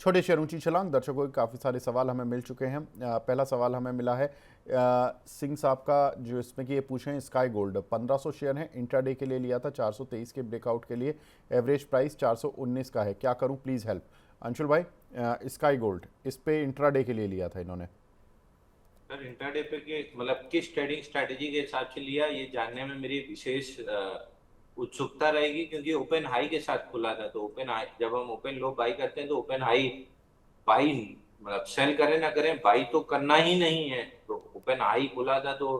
छोटे शेयर ऊंची छलांग। दर्शकों के काफ़ी सारे सवाल हमें मिल चुके हैं। पहला सवाल हमें मिला है सिंह साहब का, जो इसमें कि ये पूछे हैं स्काई गोल्ड 1500 शेयर हैं, इंट्राडे के लिए लिया था 423 के ब्रेकआउट के लिए, एवरेज प्राइस 419 का है, क्या करूं प्लीज़ हेल्प। अंशुल भाई, स्काई गोल्ड इस पे इंट्राडे के लिए लिया था इन्होंने। सर इंट्राडे पे के मतलब किस ट्रेडिंग स्ट्रेटेजी के हिसाब से लिया, ये जानने में मेरी विशेष उत्सुकता रहेगी, क्योंकि ओपन हाई के साथ खुला था। तो ओपन हाई, जब हम ओपन लो बाई करते हैं तो ओपन हाई बाई, मतलब सेल करें ना करें, बाई तो करना ही नहीं है। तो ओपन हाई खुला था, तो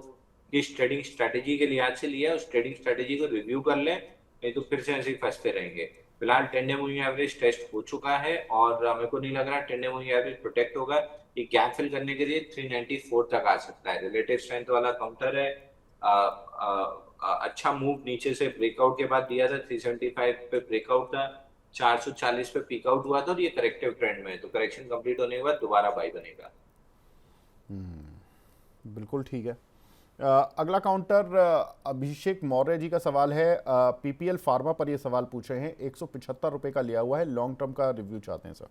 किस ट्रेडिंग स्ट्रेटेजी के लिहाज से लिया, उस ट्रेडिंग स्ट्रेटेजी को रिव्यू कर लें, नहीं तो फिर से ऐसे ही फंसते रहेंगे। फिलहाल 10 डे मूविंग एवरेज टेस्ट हो चुका है और मेरे को नहीं लग रहा 10 डे मूविंग एवरेज प्रोटेक्ट होगा। ये गैप फिल करने के लिए 394 तक आ सकता है, रिलेटिव स्ट्रेंथ वाला काउंटर है। अच्छा मूव नीचे से ब्रेकआउट के बाद दिया था, 375 पे ब्रेकआउट था, 440 पे पीक आउट हुआ था, और ये करेक्टिव ट्रेंड में है, तो करेक्शन कंप्लीट होने के बाद दोबारा बाई बनेगा। बिल्कुल ठीक है। अगला काउंटर अभिषेक मौर्य जी का सवाल है। पीपीएल फार्मा पर ये सवाल पूछ रहे हैं, 175 रुपये का लिया हुआ है, लॉन्ग टर्म का रिव्यू चाहते हैं सर।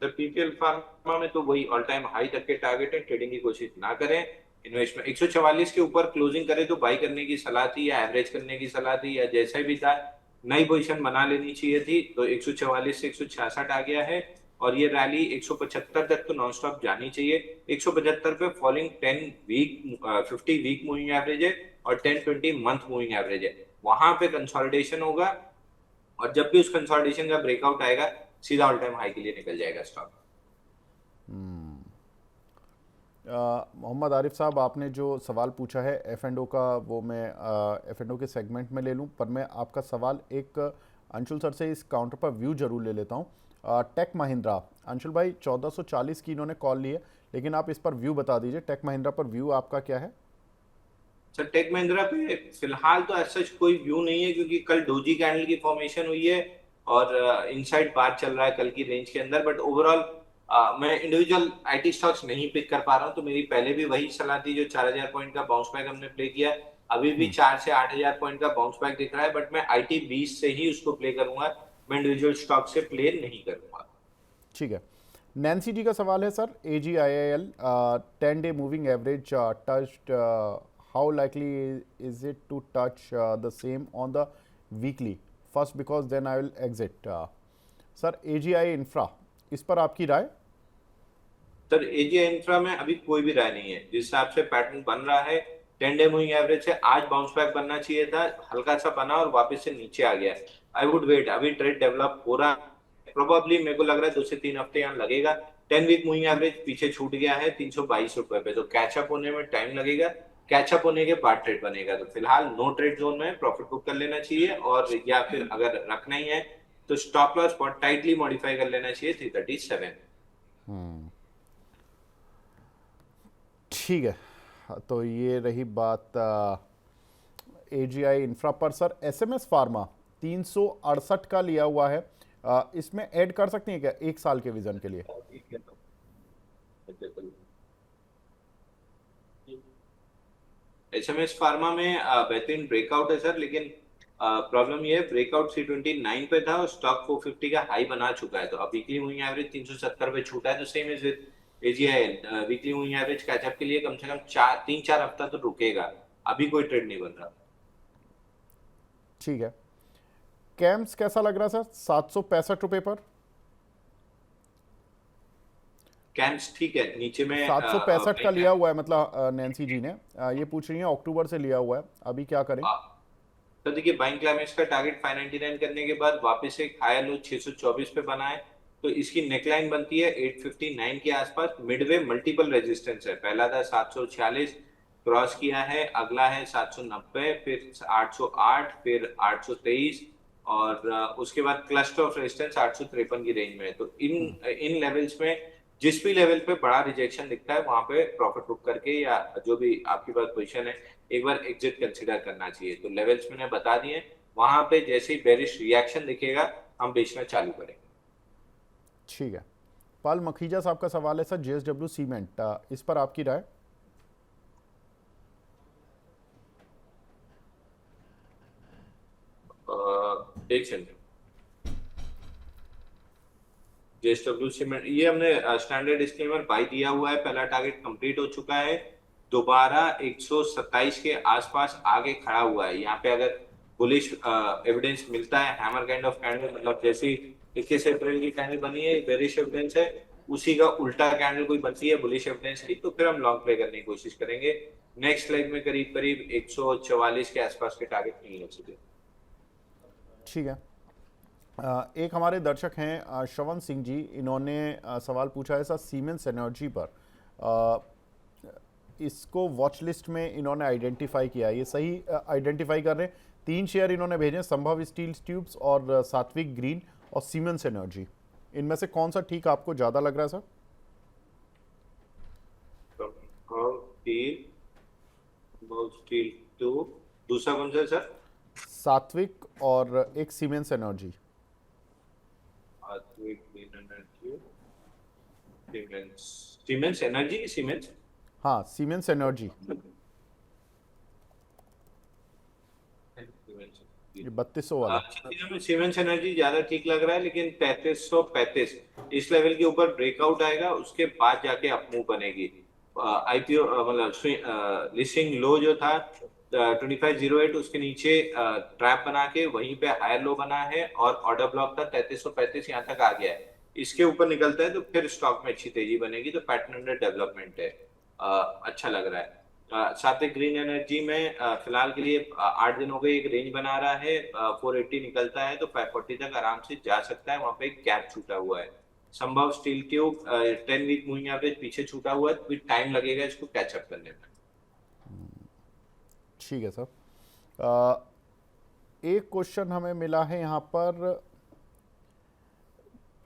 तो पीपीएल फार्मा में तो वही ऑल टाइम हाई तक के टारगेट है, ट्रेडिंग की कोशिश ना करें। इन्वेस्टमेंट 144 के ऊपर क्लोजिंग करे तो बाई करने की सलाह थी, या एवरेज करने की सलाह थी, या जैसा भी था नई पोजीशन बना लेनी चाहिए थी। तो 144 से 166 आ गया है, और ये रैली 175 तक तो नॉन स्टॉप जानी चाहिए। 175 पे falling 10 week 50 week moving average है, और 10-20 मंथ मूविंग एवरेज है। वहां पे कंसोलिडेशन होगा, और जब भी उस कंसोलिडेशन का ब्रेकआउट आएगा, सीधा ऑल टाइम हाई के लिए निकल जाएगा स्टॉक। मोहम्मद आरिफ साहब, आपने जो सवाल पूछा है एफ एंड ओ का, वो मैं एफ एंड ओ के सेगमेंट में ले लूं, पर मैं आपका सवाल एक अंशुल सर से इस काउंटर पर व्यू जरूर ले लेता हूं। टेक महिंद्रा, अंशुल भाई 1440 की इन्होंने कॉल ली है, लेकिन आप इस पर व्यू बता दीजिए, टेक महिंद्रा पर व्यू आपका क्या है। सर टेक महिंद्रा पे फिलहाल तो ऐसा कोई व्यू नहीं है, क्योंकि कल डोजी कैंडल की फॉर्मेशन हुई है, और इनसाइड बार चल रहा है कल की रेंज के अंदर। बट ओवरऑल मैं इंडिविजुअल आईटी स्टॉक्स नहीं पिक कर पा रहा हूँ, तो मेरी पहले भी वही सलाह थी, जो 4000 पॉइंट का बाउंस बैक हमने प्ले किया। अभी भी 4 से 8000 पॉइंट का बाउंस बैक दिख रहा है, बट मैं आईटी 20 से ही उसको प्ले करूंगा, मैं इंडिविजुअल स्टॉक से प्ले नहीं करूंगा। ठीक है। नैन्सी जी का सवाल है sir, A G I I L 10 day moving average touched, how likely is it to touch the same on the weekly first, because then I will exit. Sir A G I infra, इस पर आपकी राय। Sir AGI infra में अभी कोई भी राय नहीं है, जिस हिसाब से पैटर्न बन रहा है 10 डे मूविंग एवरेज से आज बाउंस बैक बनना चाहिए था, हल्का सा बना और वापस से नीचे आ गया। आई वुड वेट, अभी ट्रेड डेवलप हो रहा है, प्रोबेबली मेरे को लग रहा है 2 से 3 हफ्ते यहाँ लगेगा। 10 वीक मूविंग एवरेज पीछे छूट गया है 322 रुपए पे, तो कैचअप होने में टाइम लगेगा। कैचअप होने के बाद ट्रेड बनेगा, तो फिलहाल नो ट्रेड जोन में प्रॉफिट बुक कर लेना चाहिए, और या फिर अगर रखना ही है तो स्टॉप लॉस बहुत टाइटली मॉडिफाई कर लेना चाहिए 337। ठीक है। तो ये रही बात ए जी आई इंफ्रा पर। Sir S M S pharma 368 का लिया हुआ है, इसमें ऐड कर सकते हैं क्या एक साल के विजन के लिए। एसएमएस फार्मा में बेहतरीन ब्रेकआउट है सर, लेकिन प्रॉब्लम ये है, ब्रेकआउट 329 पे था और स्टॉक 450 का हाई बना चुका है। तो अब वीकली मूविंग एवरेज 370 पे छूटा है, तो same is with AGI, weekly moving average catch up के लिए कम से कम 3-4 हफ्ता तो रुकेगा। अभी कोई ट्रेड नहीं बन रहा। ठीक है। कैम्स कैसा लग रहा है सर 765 रुपये पर। कैंप्स ठीक है, नीचे में 765 का लिया हुआ है, मतलब नैन्सी जी ने ये पूछ रही है, अक्टूबर से लिया हुआ है, अभी क्या करें। तो देखिए बाइंग क्लाइमेक्स का टारगेट 599 करने के बाद वापस एक हाई लो 624 पे बना है, तो इसकी नेकलाइन बनती है 859 के आसपास। मिडवे मल्टीपल रेजिस्टेंस है, पहला था 746 क्रॉस किया है, अगला है 790, फिर 808, फिर 823, और उसके बाद क्लस्टर ऑफ रेजिस्टेंस 853 की रेंज में है। तो इन इन लेवल्स में जिस भी लेवल पे बड़ा रिजेक्शन दिखता है, वहां पे प्रॉफिट बुक करके, या जो भी आपके पास पोजीशन है, एक बार एग्जिट कंसीडर करना चाहिए। तो लेवल्स मैंने बता दिए, वहां पे जैसे ही बेरिश रिएक्शन दिखेगा हम बेचना चालू करेंगे। ठीक है। पाल मखीजा साहब का सवाल है सर, जेएसडब्ल्यू सीमेंट, इस पर आपकी राय। एक सेकंड। जेएसडब्ल्यू सीमेंट, ये हमने स्टैंडर्ड डिस्क्लेमर बाई दिया हुआ है, पहला टारगेट कंप्लीट हो चुका है, दोबारा 127 के आसपास आगे खड़ा हुआ है। यहाँ पे अगर बुलिश एविडेंस मिलता है, हैमर काइंड ऑफ कैंडल, मतलब जैसी 21 अप्रैल की कैंडल बनी है बेरिश एविडेंस है, उसी का उल्टा कैंडल कोई बनती है बुलिश एविडेंस की, तो फिर हम लॉन्ग प्ले करने की कोशिश करेंगे। नेक्स्ट लेग में करीब करीब 144 के आसपास के टारगेट नहीं हो सके। ठीक है। एक हमारे दर्शक हैं श्रवण सिंह जी, इन्होंने सवाल पूछा है सर सीमेंस एनर्जी पर। इसको वॉच लिस्ट में इन्होंने आइडेंटिफाई किया, ये सही आइडेंटिफाई कर रहे हैं? 3 शेयर इन्होंने भेजे, संभव स्टील ट्यूब्स और सात्विक ग्रीन और सीमेंस एनर्जी। इनमें से कौन सा ठीक आपको ज़्यादा लग रहा है सर? स्टील टू, दूसरा कौन सा सर? सात्विक और एक सीमेंस एनर्जी। सीमेंस एनर्जी की सीमेंस, हाँ सीमेंस एनर्जी, ये 3200 वाला। सीमेंस एनर्जी ज्यादा ठीक लग रहा है, लेकिन 3335 इस लेवल के ऊपर ब्रेकआउट आएगा, उसके बाद जाके अप मूव बनेगी। आईपीओ मतलब लिस्टिंग लो जो था 2508, उसके नीचे ट्रैप बना के वहीं पे हायर लो बना है, और ऑर्डर ब्लॉक था 3335, यहाँ तक आ गया है। इसके ऊपर निकलता है तो फिर स्टॉक में अच्छी तेजी बनेगी, तो पैटर्न अंडर डेवलपमेंट है, अच्छा लग रहा है। साथ ही ग्रीन एनर्जी में फिलहाल के लिए 8 दिन हो गए, एक रेंज बना रहा है, 480 निकलता है तो 540 तक आराम से जा सकता है, वहां पे एक गैप छूटा हुआ है। Sambhav steel tube 10 week moving average पीछे छूटा हुआ है, टाइम लगेगा इसको कैचअप करने में। ठीक है सर। एक क्वेश्चन हमें मिला है यहाँ पर,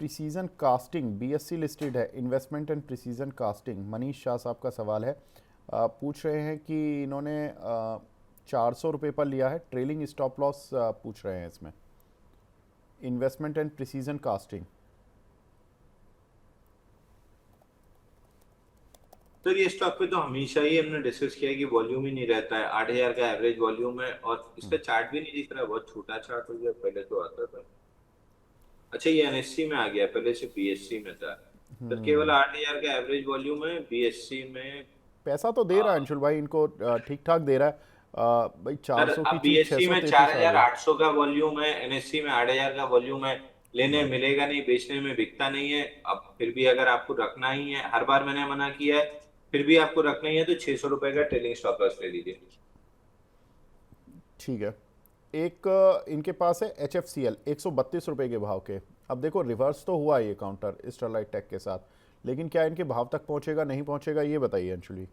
प्रिसीजन कास्टिंग बीएससी लिस्टेड है, investment and precision casting, Manish Shah साहब का सवाल है। पूछ रहे हैं कि इन्होंने 400 रुपये पर लिया है, ट्रेलिंग स्टॉप लॉस पूछ रहे हैं इसमें, इन्वेस्टमेंट एंड प्रिसीजन कास्टिंग। तो ये स्टॉक पे तो हमेशा ही हमने डिस्कस किया है कि वॉल्यूम ही नहीं रहता है, 8000 का एवरेज वॉल्यूम है, और इसका चार्ट भी नहीं दिख रहा, बहुत छोटा चार्ट हो गया, पहले तो आता था। अच्छा ये एनएससी में आ गया, पहले से बीएससी में था। तो केवल 8000 का एवरेज वॉल्यूम है, बीएससी में पैसा तो दे रहा है अंशुल भाई इनको, ठीक ठाक दे रहा है भाई। 400 की चीज बीएससी में 633 4800 का वॉल्यूम है, एनएससी में 8000 का वॉल्यूम है, लेने मिलेगा नहीं, बेचने में बिकता नहीं है। अब फिर भी अगर आपको रखना ही है, हर बार मैंने मना किया है, फिर भी आपको रखना ही है तो 600 रुपए का ट्रेलिंग स्टॉप लॉस ले लीजिए। ठीक है। एक इनके पास है HFCL 132 रुपए के भाव के। अब देखो रिवर्स तो हुआ ये काउंटर स्टरलाइट टेक के साथ, लेकिन क्या इनके भाव तक पहुंचेगा नहीं पहुंचेगा, ये बताइए अंशुल।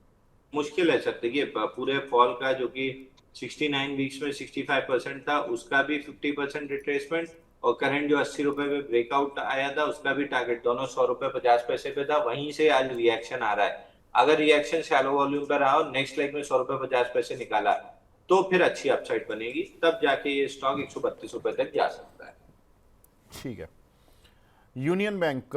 मुश्किल है सर, देखिए पूरे फॉल का जो कि 69 वीक्स में 65% था, उसका भी 50% रिट्रेसमेंट, और करंट जो 80 रुपए पे ब्रेकआउट आया था उसका भी टारगेट, दोनों 100 रुपए 50 पैसे पे था, वहीं से आज रिएक्शन आ रहा है। अगर रिएक्शन शैलो वॉल्यूम पर रहा और नेक्स्ट लेग में 100 रुपए 50 पैसे निकाला, तो फिर अच्छी अपसाइड बनेगी, तब जाके ये स्टॉक 132 रुपए तक जा सकता है। ठीक है। यूनियन बैंक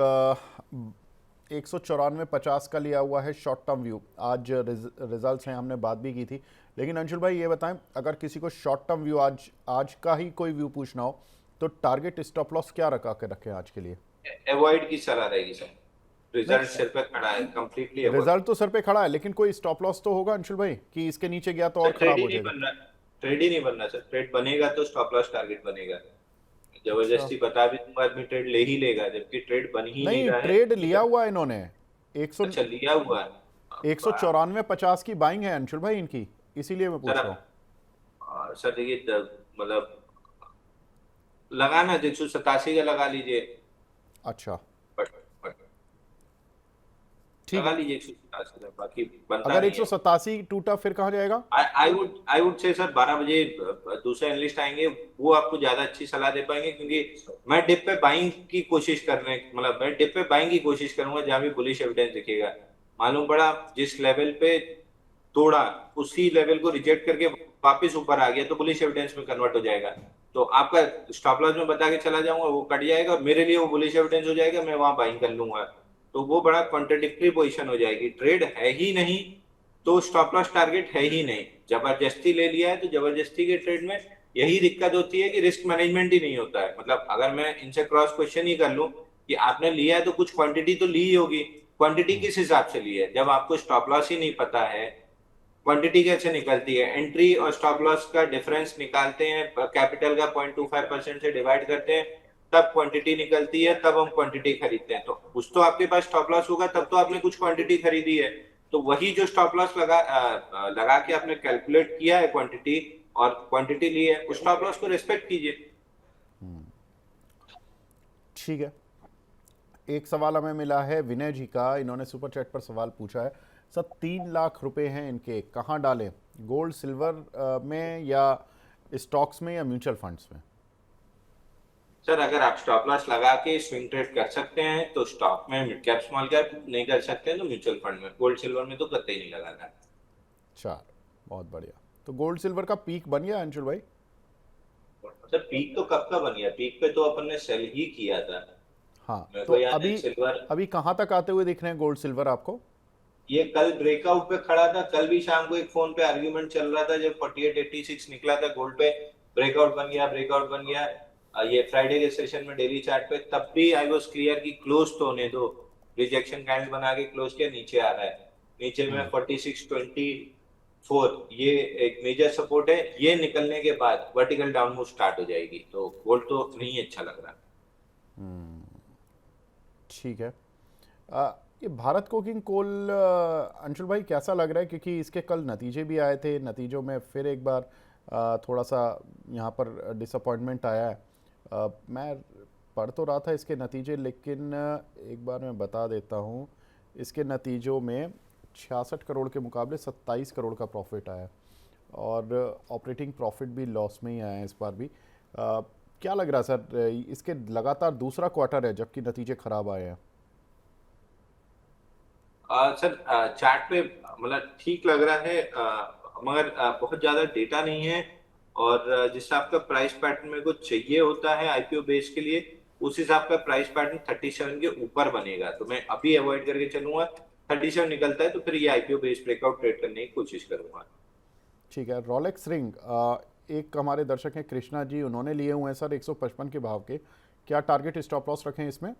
194.50 का लिया हुआ है शॉर्ट टर्म व्यू। आज रिजल्ट्स हैं, हमने बात भी की थी, लेकिन अंशुल भाई ये बताएं, अगर किसी को शॉर्ट टर्म व्यू आज का ही कोई व्यू पूछना हो तो टारगेट स्टॉप लॉस क्या रखा के रखें आज के लिए? अवॉइड की सलाह रहेगी सर, रिजल्ट सिर पे खड़ा है, कंप्लीटली रिजल्ट तो सर पे खड़ा है, लेकिन कोई स्टॉप लॉस तो होगा अंशुल भाई कि इसके नीचे गया तो और खराब हो जाएगा। ट्रेड ही नहीं बनना सर, ट्रेड बनेगा तो स्टॉप लॉस टारगेट बनेगा, जबरदस्ती बता भी दूंगा आदमी ट्रेड ले ही लेगा, जबकि ट्रेड बन ही नहीं रहा है। ट्रेड लिया हुआ है इन्होंने 100, अच्छा लिया हुआ है, 194.50 की बाइंग है अंशुल भाई इनकी, इसीलिए मैं पूछ रहा हूँ। सर देखिए मतलब लगाना 187 का लगा लीजिए। अच्छा लगा लीजिए 187 का, बाकी बनता अगर 187 टूटा फिर कहाँ जाएगा? आई वुड से सर 12 बजे दूसरे एनालिस्ट आएंगे, वो आपको ज्यादा अच्छी सलाह दे पाएंगे, क्योंकि मैं डिप पे बाइंग की कोशिश करने, मतलब मैं डिप पे बाइंग की कोशिश करूंगा जहां भी बुलिश एविडेंस दिखेगा। मालूम पड़ा जिस लेवल पे तोड़ा उसी लेवल को रिजेक्ट करके वापस ऊपर आ गया तो बुलिश एविडेंस में कन्वर्ट हो जाएगा, तो आपका स्टॉप लॉस में बता के चला जाऊंगा, वो कट जाएगा, मेरे लिए वो बुलिश एविडेंस हो जाएगा, मैं वहां बाइंग कर लूंगा, तो वो बड़ा कॉन्ट्रडिक्टरी पोजीशन हो जाएगी। ट्रेड है ही नहीं तो स्टॉप लॉस टारगेट है ही नहीं, जबरदस्ती ले लिया है तो जबरदस्ती के ट्रेड में यही दिक्कत होती है कि रिस्क मैनेजमेंट ही नहीं होता है। मतलब अगर मैं इनसे क्रॉस क्वेश्चन ही कर लूं कि आपने लिया है तो कुछ क्वांटिटी तो ली ही होगी। क्वांटिटी किस हिसाब से ली है, जब आपको स्टॉप लॉस ही नहीं पता है, क्वांटिटी कैसे निकलती है? एंट्री और स्टॉप लॉस का डिफरेंस निकालते हैं, कैपिटल का 0.25% से डिवाइड करते हैं, तब क्वांटिटी निकलती है, तब हम क्वांटिटी खरीदते हैं। तो कुछ तो आपके पास स्टॉप लॉस होगा, तब तो आपने कुछ क्वांटिटी खरीदी है। तो वही जो स्टॉप लॉस लगा के आपने कैलकुलेट किया है क्वांटिटी, और क्वांटिटी ली है, उस स्टॉप लॉस को रिस्पेक्ट कीजिए। ठीक है। एक सवाल हमें मिला है विनय जी का, इन्होंने सुपर चैट पर सवाल पूछा है सर, 3 लाख रुपए हैं इनके, कहाँ डालें? गोल्ड सिल्वर में या स्टॉक्स में या म्यूचुअल फंड्स में? सर अगर आप स्टॉप लॉस लगा के स्विंग ट्रेड कर सकते हैं तो स्टॉक में, मिड कैप स्मॉल कैप नहीं कर सकते हैं तो म्यूचुअल फंड में। गोल्ड सिल्वर में तो कतई नहीं लगाना है। चार, बहुत बढ़िया। तो गोल्ड सिल्वर का पीक बन गया अंशुल भाई? सर पीक तो कब का बन गया? पीक पे तो अपन ने सेल ही किया था। हाँ, मेरे तो को याद है अभी सिल्वर, अभी कहाँ तक आते हुए दिख रहे हैं गोल्ड सिल्वर आपको? ये कल ब्रेकआउट पे खड़ा था। कल भी शाम को एक फोन पे आर्ग्यूमेंट चल रहा था, जब 4886 निकला था गोल्ड पे, ब्रेकआउट बन गया, ब्रेकआउट बन गया। ये फ्राइडे के सेशन में डेली चार्ट पे, तब भी आई वाज क्लियर कि क्लोज तो होने दो। रिजेक्शन कैंडल बना के क्लोज किया, नीचे आ रहा है। नीचे में 4624 ये एक मेजर सपोर्ट है, ये निकलने के बाद वर्टिकल डाउन मूव स्टार्ट हो जाएगी। तो गोल्ड तो नहीं अच्छा लग रहा। ठीक है। ये भारत कोकिंग कोल अंशुल भाई कैसा लग रहा है? क्योंकि इसके कल नतीजे भी आए थे, नतीजों में फिर एक बार थोड़ा सा यहाँ पर डिसअपॉइंटमेंट आया है। मैं पढ़ तो रहा था इसके नतीजे, लेकिन एक बार मैं बता देता हूँ। इसके नतीजों में 66 करोड़ के मुकाबले 27 करोड़ का प्रॉफिट आया, और ऑपरेटिंग प्रॉफिट भी लॉस में ही आया है इस बार भी। क्या लग रहा है सर, इसके लगातार दूसरा क्वार्टर है जबकि नतीजे खराब आए हैं? सर चार्ट पे मतलब ठीक लग रहा है, मगर बहुत ज्यादा डेटा नहीं है। और जिस हिसाब का प्राइस पैटर्न मेरे को चाहिए होता है आईपीओ बेस के लिए, उस हिसाब का प्राइस पैटर्न 37 के ऊपर बनेगा। तो मैं अभी अवॉइड करके चलूंगा। 37 निकलता है तो फिर ये आईपीओ बेस ब्रेकआउट ट्रेड करने की कोशिश करूंगा। ठीक है। रोलेक्स रिंग, एक हमारे दर्शक हैं कृष्णा जी, उन्होंने लिए हुए हैं सर 155 के भाव के, क्या टारगेट स्टॉप लॉस रखें इसमें?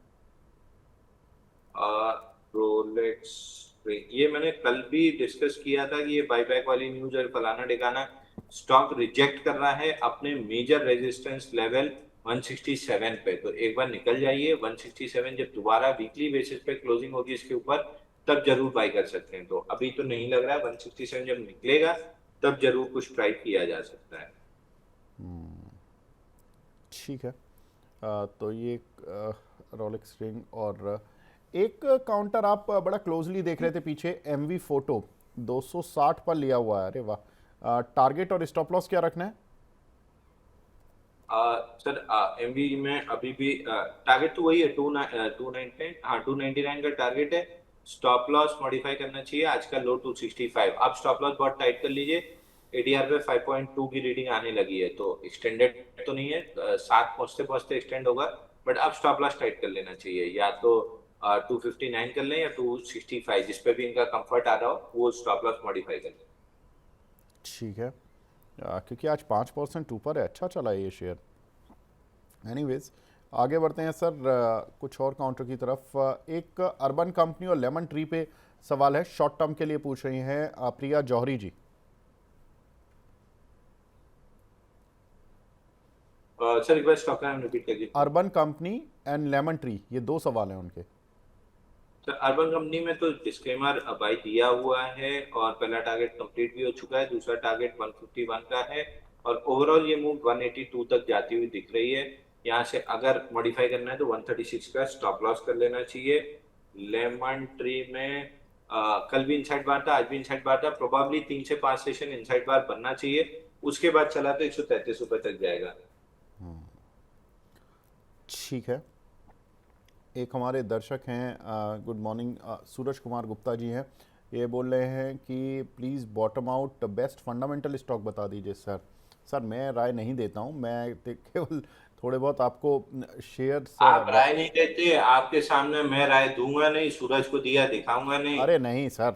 रोलेक्स, ये मैंने कल भी डिस्कस किया था कि ये बाईबैक वाली न्यूज और फलाना ढिकाना। स्टॉक रिजेक्ट कर रहा है अपने मेजर रेजिस्टेंस लेवल 167 पे। तो एक बार निकल जाइए 167, जब दोबारा वीकली बेसिस पे क्लोजिंग होगी इसके ऊपर, तब जरूर बाई कर सकते हैं। तो अभी तो नहीं लग रहा है। 167 जब निकलेगा तब जरूर कुछ ट्राई किया जा सकता है। ठीक है। तो ये रोलेक्स रिंग, और एक काउंटर आप बड़ा क्लोजली देख रहे थे पीछे, एमवी फोटो 260 पर लिया हुआ है, अरे वाह। टारगेट और स्टॉप लॉस क्या रखना है? सर एमवी में अभी भी टारगेट तो वही है, 299। हाँ 299 का टारगेट है। स्टॉप लॉस मॉडिफाई करना चाहिए, आज का लो 265। आप स्टॉप लॉस बहुत टाइट कर लीजिए। एडीआर पे 5.2 की रीडिंग आने लगी है, तो एक्सटेंडेड तो नहीं है, 7 पहुंचते पहुंचते एक्सटेंड होगा। बट आप स्टॉप लॉस टाइट कर लेना चाहिए, या तो 259 कर लें या 265, जिस पे भी इनका कंफर्ट आ रहा हो वो स्टॉप लॉस मॉडिफाई कर लें। ठीक है। क्योंकि आज 5% ऊपर है, अच्छा चला है ये शेयर। एनीवेज, आगे बढ़ते हैं सर कुछ और काउंटर की तरफ। एक अर्बन कंपनी और लेमन ट्री पे सवाल है, शॉर्ट टर्म के लिए पूछ रही हैं प्रिया जौहरी जी। सर एक बार स्टॉक का नाम रिपीट करिए। Urban company and lemon tree, ये 2 सवाल हैं उनके। सर अर्बन कंपनी में तो डिस्क्लेमर बाई दिया हुआ है, और पहला टारगेट कंप्लीट भी हो चुका है, दूसरा टारगेट 151 का है। और ओवरऑल ये मूव 182 तक जाती हुई दिख रही है। यहाँ से अगर मॉडिफाई करना है तो 136 का स्टॉप लॉस कर लेना चाहिए। लेमन ट्री में कल भी इनसाइड बार था, आज भी इनसाइड बार था, प्रोबेबली 3 से 5 सेशन इनसाइड बार बनना चाहिए। उसके बाद चला तो 133 रुपए तक जाएगा। ठीक है। एक हमारे दर्शक हैं, गुड मॉर्निंग, सूरज कुमार गुप्ता जी हैं, ये बोल रहे हैं कि please bottom out best fundamental stock बता दीजिए सर। सर मैं राय नहीं देता हूँ, मैं केवल थोड़े बहुत आपको शेयर्स। आप राय नहीं देते, आपके सामने मैं राय दूंगा नहीं, सूरज को दिया दिखाऊंगा नहीं। अरे नहीं सर,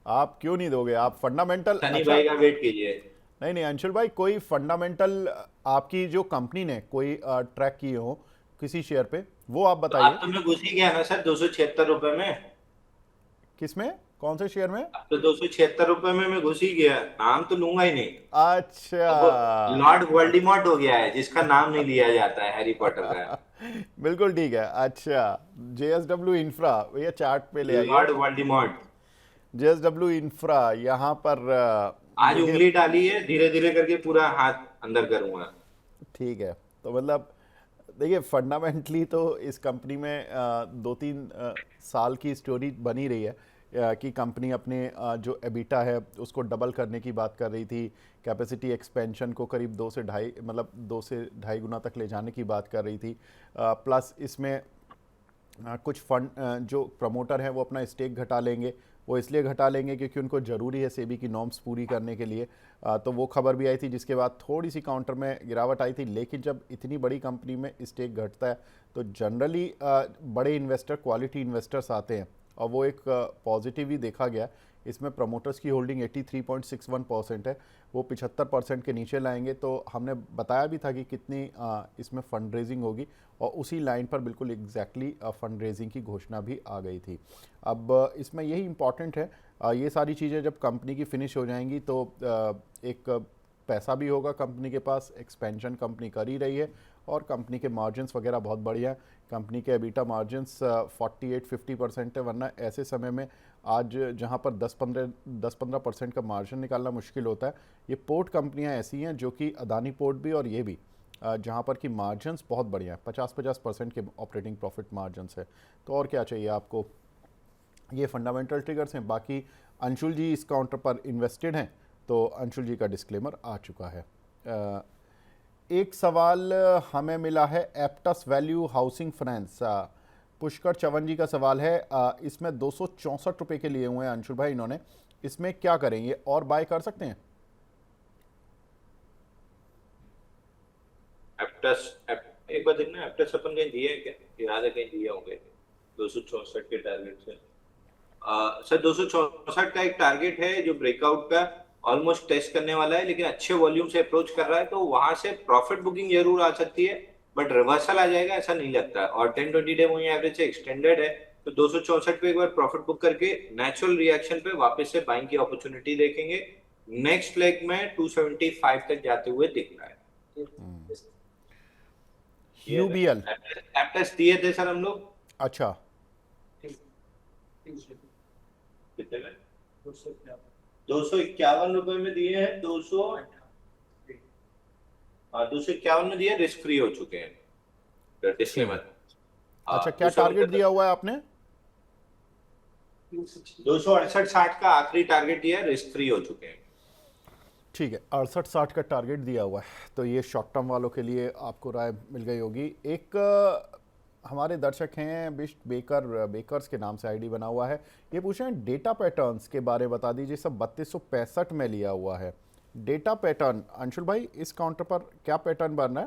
आप क्यों नहीं दोगे? आप फंडामेंटल, सनी अच्छा, भाई का वेट कीजिए। नहीं नहीं अंशुल भाई, कोई फंडामेंटल आपकी जो कंपनी ने कोई ट्रैक किए हो, किसी शेयर पे, वो आप तो अब बताइए। तो मैं घुस ही गया ना सर 276 रुपए में। किस में, कौन से शेयर में? अब तो 276 रुपए में मैं घुस ही गया, नाम तो लूंगा ही नहीं। अच्छा। अब वो लॉर्ड वोल्डेमॉर्ट हो गया है जिसका नाम नहीं लिया जाता है हैरी पॉटर का। बिल्कुल ठीक है। अच्छा, JSW इंफ्रा, भैया चार्ट पे ले आइए। Lord Voldemort. JSW इंफ्रा यहाँ पर आज देखिए। उंगली डाली है, धीरे धीरे करके पूरा हाथ अंदर करूंगा। ठीक है, तो मतलब देखिए फंडामेंटली तो इस कंपनी में 2-3 साल की स्टोरी बनी रही है कि कंपनी अपने जो एबिटा है उसको डबल करने की बात कर रही थी, कैपेसिटी एक्सपेंशन को करीब 2 से ढाई गुना तक ले जाने की बात कर रही थी। प्लस इसमें कुछ फंड जो प्रमोटर हैं वो अपना स्टेक घटा लेंगे। वो इसलिए घटा लेंगे क्योंकि उनको ज़रूरी है सेबी की नॉर्म्स पूरी करने के लिए। तो वो खबर भी आई थी जिसके बाद थोड़ी सी काउंटर में गिरावट आई थी। लेकिन जब इतनी बड़ी कंपनी में स्टेक घटता है तो जनरली बड़े इन्वेस्टर, क्वालिटी इन्वेस्टर्स आते हैं, और वो एक पॉजिटिव ही देखा गया। इसमें प्रमोटर्स की होल्डिंग 83.61% है, वो 75% के नीचे लाएंगे। तो हमने बताया भी था कि कितनी इसमें फंड रेजिंग होगी, और उसी लाइन पर बिल्कुल एग्जैक्टली फंड रेजिंग की घोषणा भी आ गई थी। अब इसमें यही इम्पॉर्टेंट है, ये सारी चीज़ें जब कंपनी की फिनिश हो जाएंगी तो एक पैसा भी होगा कंपनी के पास, एक्सपेंशन कंपनी कर ही रही है, और कंपनी के मार्जिन्स वगैरह बहुत बढ़िया है। कंपनी के एबिटा मार्जिन्स 48-50% है, वरना ऐसे समय में आज जहां पर 10-15% का मार्जिन निकालना मुश्किल होता है। ये पोर्ट कंपनियां ऐसी हैं जो कि अदानी पोर्ट भी और ये भी, जहां पर कि मार्जिन्स बहुत बढ़िया है, 50-50% के ऑपरेटिंग प्रॉफिट मार्जिन्स है। तो और क्या चाहिए आपको। ये फंडामेंटल ट्रिगर्स हैं। बाकी अंशुल जी इस काउंटर पर इन्वेस्टेड हैं, तो अंशुल जी का डिस्क्लेमर आ चुका है। एक सवाल हमें मिला है Aptus value housing finance, Pushkar Chavan ji का सवाल है। इसमें 264 रुपये के लिए हुए हैं अंशुल भाई इन्होंने, इसमें क्या करें, ये और बाय कर सकते हैं? एक बार देखना एप्टस अपन कहीं दिए हैं क्या, याद है कहीं दिए होंगे 264 के टारगेट से। सर 264 का एक टारगेट है जो ब्रेकआउट का ऑलमोस्ट टेस्ट करने वाला है, लेकिन अच्छे वॉल्यूम से अप्रोच कर रहा है, तो वहां से प्रॉफिट बुकिंग जरूर आ सकती है, बट रिवर्सल आ जाएगा ऐसा नहीं लगता। और 10-20 डे मूविंग एवरेज से एक्सटेंडेड है, तो 264 पे एक बार प्रॉफिट बुक करके नेचुरल रिएक्शन पे वापस से बाइंग की अपॉर्चुनिटी देखेंगे। नेक्स्ट लेग में 275 तक जाते हुए दिख रहा है। UBL। एप्टस दिए थे सर हम लोग। अच्छा, कितने में? 251 रुपए में दिए हैं। 251 में दिए, रिस्क फ्री हो चुके हैं। ठीक है। डिस्क्लेमर। अच्छा, क्या टारगेट दिया हुआ है आपने? 268-60 का आखिरी टारगेट दिया है, रिस्क फ्री हो चुके हैं। ठीक है, 68-60 का टारगेट दिया हुआ है, तो ये शॉर्ट टर्म वालों के लिए आपको राय मिल गई होगी। एक हमारे दर्शक हैं बेकर्स के नाम से आईडी बना हुआ है, ये पूछ रहे हैं डेटा पैटर्न्स के बारे में बता दीजिए। सब 3265 में लिया हुआ है डेटा पैटर्न। अंशुल भाई इस काउंटर पर क्या पैटर्न बनना है?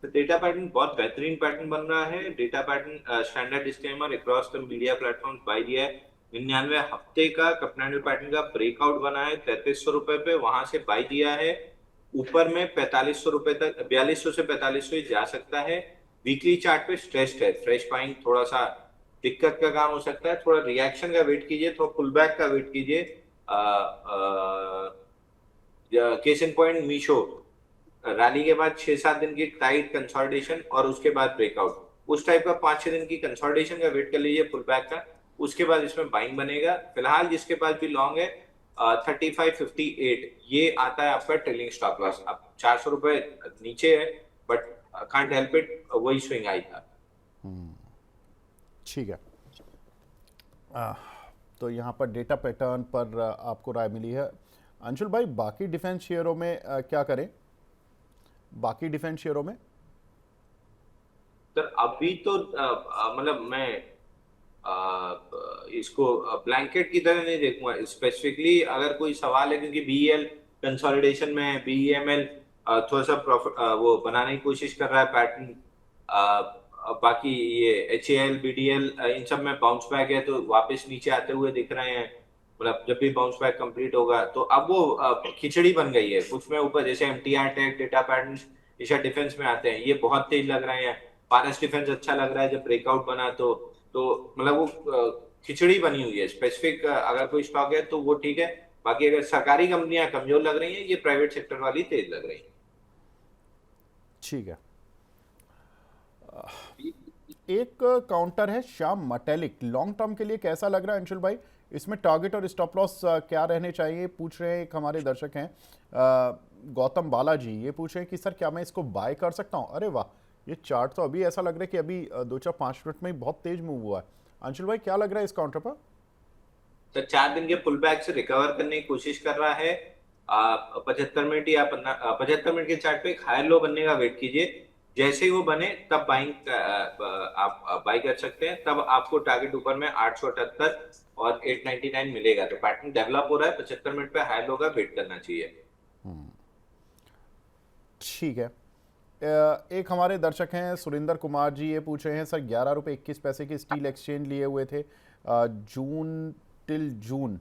तो डेटा पैटर्न बहुत बेहतरीन पैटर्न बन रहा है। Data pattern standard disclaimer across the media platform bye दिया है। 99 हफ्ते का कपनाडल पैटर्न का ब्रेकआउट बना है 3300 रुपए पे, वहां से बाय दिया है। ऊपर में 4500 रुपए तक, 4200 से 4500 ही जा सकता है। वीकली चार्ट पे स्ट्रेस्ड है, फ्रेश बाइंग थोड़ा सा दिक्कत का काम हो सकता है। थोड़ा रिएक्शन का वेट कीजिए, थोड़ा पुल बैक का वेट कीजिए। Case in point Meesho rally के बाद 6-7 दिन की टाइट कंसोलिडेशन और उसके बाद ब्रेकआउट, उस टाइप का 5-6 दिन की कंसोलिडेशन का वेट कर लीजिए पुल बैक का, उसके बाद इसमें बाइंग बनेगा। फिलहाल जिसके पास भी लॉन्ग है 3558 ये आता है आपका ट्रेलिंग स्टॉप लॉस। अब 400 रुपए नीचे है, बट कांट हेल्प इट, वही स्विंग आई था। ठीक है। तो यहाँ पर डेटा पैटर्न पर आपको राय मिली है। अंशुल भाई बाकी डिफेंस शेयरों में क्या करें? बाकी डिफेंस शेयरों में सर अभी तो मतलब मैं इसको ब्लैंकेट की तरह नहीं देखूंगा स्पेसिफिकली। अगर कोई सवाल है, क्योंकि बीईएल कंसोलिडेशन में है, बीईएमएल थोड़ा सा प्रॉफिट वो बनाने की कोशिश कर रहा है पैटर्न। बाकी ये एचएएल बीडीएल इन सब में बाउंस बैक है, तो वापस नीचे आते हुए दिख रहे हैं। मतलब जब भी बाउंस बैक कंप्लीट होगा तो अब वो खिचड़ी बन गई है कुछ में ऊपर, जैसे एमटीआर टेक डेटा पैटर्न ईशा डिफेंस में आते हैं, ये बहुत तेज लग रहे हैं। पारस डिफेंस अच्छा लग रहा है जब ब्रेकआउट बना तो मतलब वो खिचड़ी बनी हुई है। स्पेसिफिक अगर कोई स्टॉक है तो वो ठीक है, बाकी अगर सरकारी कंपनियां कमजोर लग रही हैं, ये प्राइवेट सेक्टर वाली तेज लग रही ठीक है। हैं। एक काउंटर है श्याम मटेलिक, लॉन्ग टर्म के लिए कैसा लग रहा है अंशुल भाई? इसमें टारगेट और स्टॉप लॉस क्या रहने चाहिए, पूछ रहे हैं। एक हमारे दर्शक हैं गौतम बालाजी, ये पूछ रहे हैं कि सर क्या मैं इसको बाय कर सकता हूँ? अरे वाह, ये चार्ट तो अभी ऐसा लग रहा है कि अभी 2-4-5 मिनट में ही बहुत तेज मूव हुआ है। अंशुल भाई क्या लग रहा है इस काउंटर पर? तो 4 दिन के पुल बैक से रिकवर करने की कोशिश कर रहा है। 75 मिनट या 75 मिनट के चार्ट पे एक हायर लो बनने का वेट कीजिए। जैसे ही वो बने तब बाइंग आप बाई कर सकते हैं। तब आपको टारगेट ऊपर में 878 और 899 मिलेगा। तो पैटर्न डेवलप हो रहा है, 75 मिनट पे हायर लो का वेट करना चाहिए। ठीक है। एक हमारे दर्शक हैं सुरेंद्र कुमार जी, ये पूछ रहे हैं सर 11 रुपये 21 पैसे की स्टील एक्सचेंज लिए हुए थे जून टिल जून,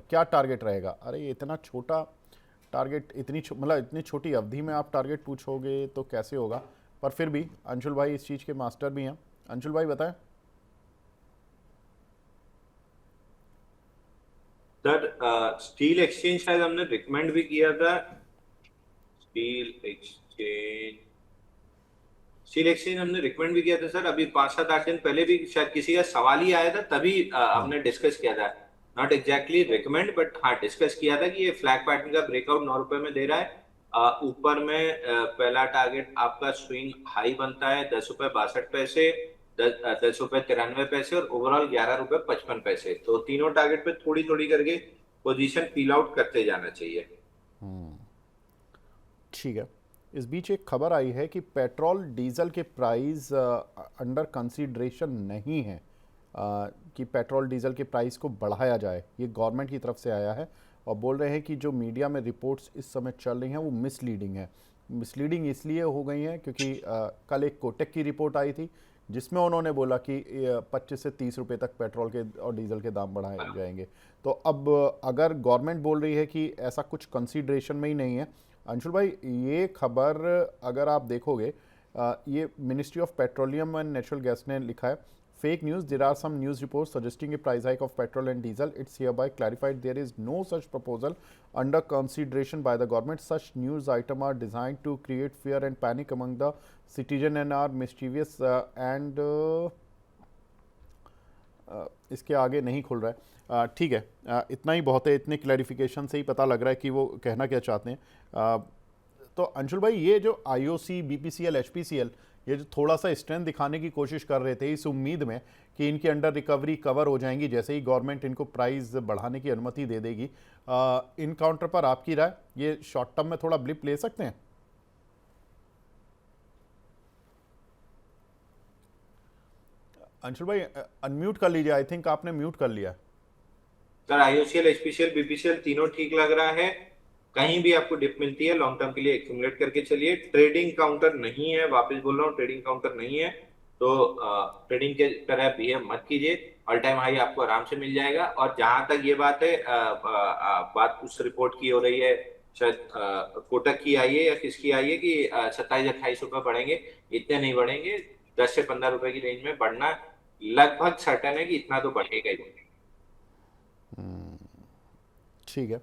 क्या टारगेट रहेगा? अरे ये इतना छोटा टारगेट, मतलब इतनी छोटी अवधि में आप टारगेट पूछोगे तो कैसे होगा? पर फिर भी अंशुल भाई इस चीज़ के मास्टर भी हैं। अंशुल भाई बताएं। सर स्टील एक्सचेंज शायद हमने रिकमेंड भी किया था। स्टील एक्सचेंज स्टील एक्सचेंज हमने रिकमेंड भी किया था सर, अभी 5-7-8 दिन पहले भी शायद किसी का सवाल ही आया था, तभी हमने डिस्कस किया था। नॉट एग्जैक्टली रिकमेंड, बट हाँ डिस्कस किया था कि ये फ्लैग पैटर्न का ब्रेकआउट 9 रुपए में दे रहा है। ऊपर में पहला टारगेट आपका स्विंग हाई बनता है 10 रुपए 62 पैसे, 10 रुपए 93 पैसे, और ओवरऑल 11 रुपए 55 पैसे। तो तीनों टारगेट पे थोड़ी थोड़ी करके पोजीशन पील आउट करते जाना चाहिए। ठीक है। इस बीच एक खबर आई है कि पेट्रोल डीजल के प्राइस अंडर कंसीडरेशन नहीं है, कि पेट्रोल डीजल के प्राइस को बढ़ाया जाए। ये गवर्नमेंट की तरफ से आया है और बोल रहे हैं कि जो मीडिया में रिपोर्ट्स इस समय चल रही हैं वो मिसलीडिंग है। मिसलीडिंग इसलिए हो गई हैं क्योंकि कल एक कोटेक की रिपोर्ट आई थी जिसमें उन्होंने बोला कि 25 से 30 रुपए तक पेट्रोल के और डीजल के दाम बढ़ाए जाएंगे। तो अब अगर गवर्नमेंट बोल रही है कि ऐसा कुछ कंसीडरेशन में ही नहीं है, अंशुल भाई ये खबर अगर आप देखोगे, ये ministry of petroleum and natural gas ने लिखा है, fake news, there are some news report suggesting a price hike of petrol and diesel, it's hereby clarified there is no such proposal under consideration by the government, such news item are designed to create fear and panic among the citizen and are mischievous and इसके आगे नहीं खुल रहा है। ठीक है, इतना ही बहुत है, इतने क्लैरिफिकेशन से ही पता लग रहा है कि वो कहना क्या चाहते हैं। तो अंशुल भाई ये जो आईओसी, बीपीसीएल, एचपीसीएल ये जो थोड़ा सा स्ट्रेंथ दिखाने की कोशिश कर रहे थे इस उम्मीद में कि इनकी अंडर रिकवरी कवर हो जाएंगी जैसे ही गवर्नमेंट इनको प्राइस बढ़ाने की अनुमति दे देगी, इन काउंटर पर आपकी राय, ये शॉर्ट टर्म में थोड़ा ब्लिप ले सकते हैं? अंशुल भाई अनम्यूट कर लीजिए, आई थिंक आपने म्यूट कर लिया। सर आईओसीएल, एचपीसीएल, बीपीसीएल तीनों ठीक लग रहा है। कहीं भी आपको डिप मिलती है लॉन्ग टर्म के लिए एक्यूमुलेट करके चलिए। ट्रेडिंग काउंटर नहीं है, वापस बोल रहा हूँ, ट्रेडिंग काउंटर नहीं है। तो ट्रेडिंग के तरह बिहेव मत कीजिए। ऑल टाइम हाई आपको आराम से मिल जाएगा। और जहां तक ये बात है, बात उस रिपोर्ट की हो रही है, शायद कोटक की आई है या किसकी आई है, कि 27-28 रुपए बढ़ेंगे। इतने नहीं बढ़ेंगे, 10 से 15 रुपए की रेंज में बढ़ना लगभग सर्टेन है कि इतना तो बढ़ेगा ही। ठीक है।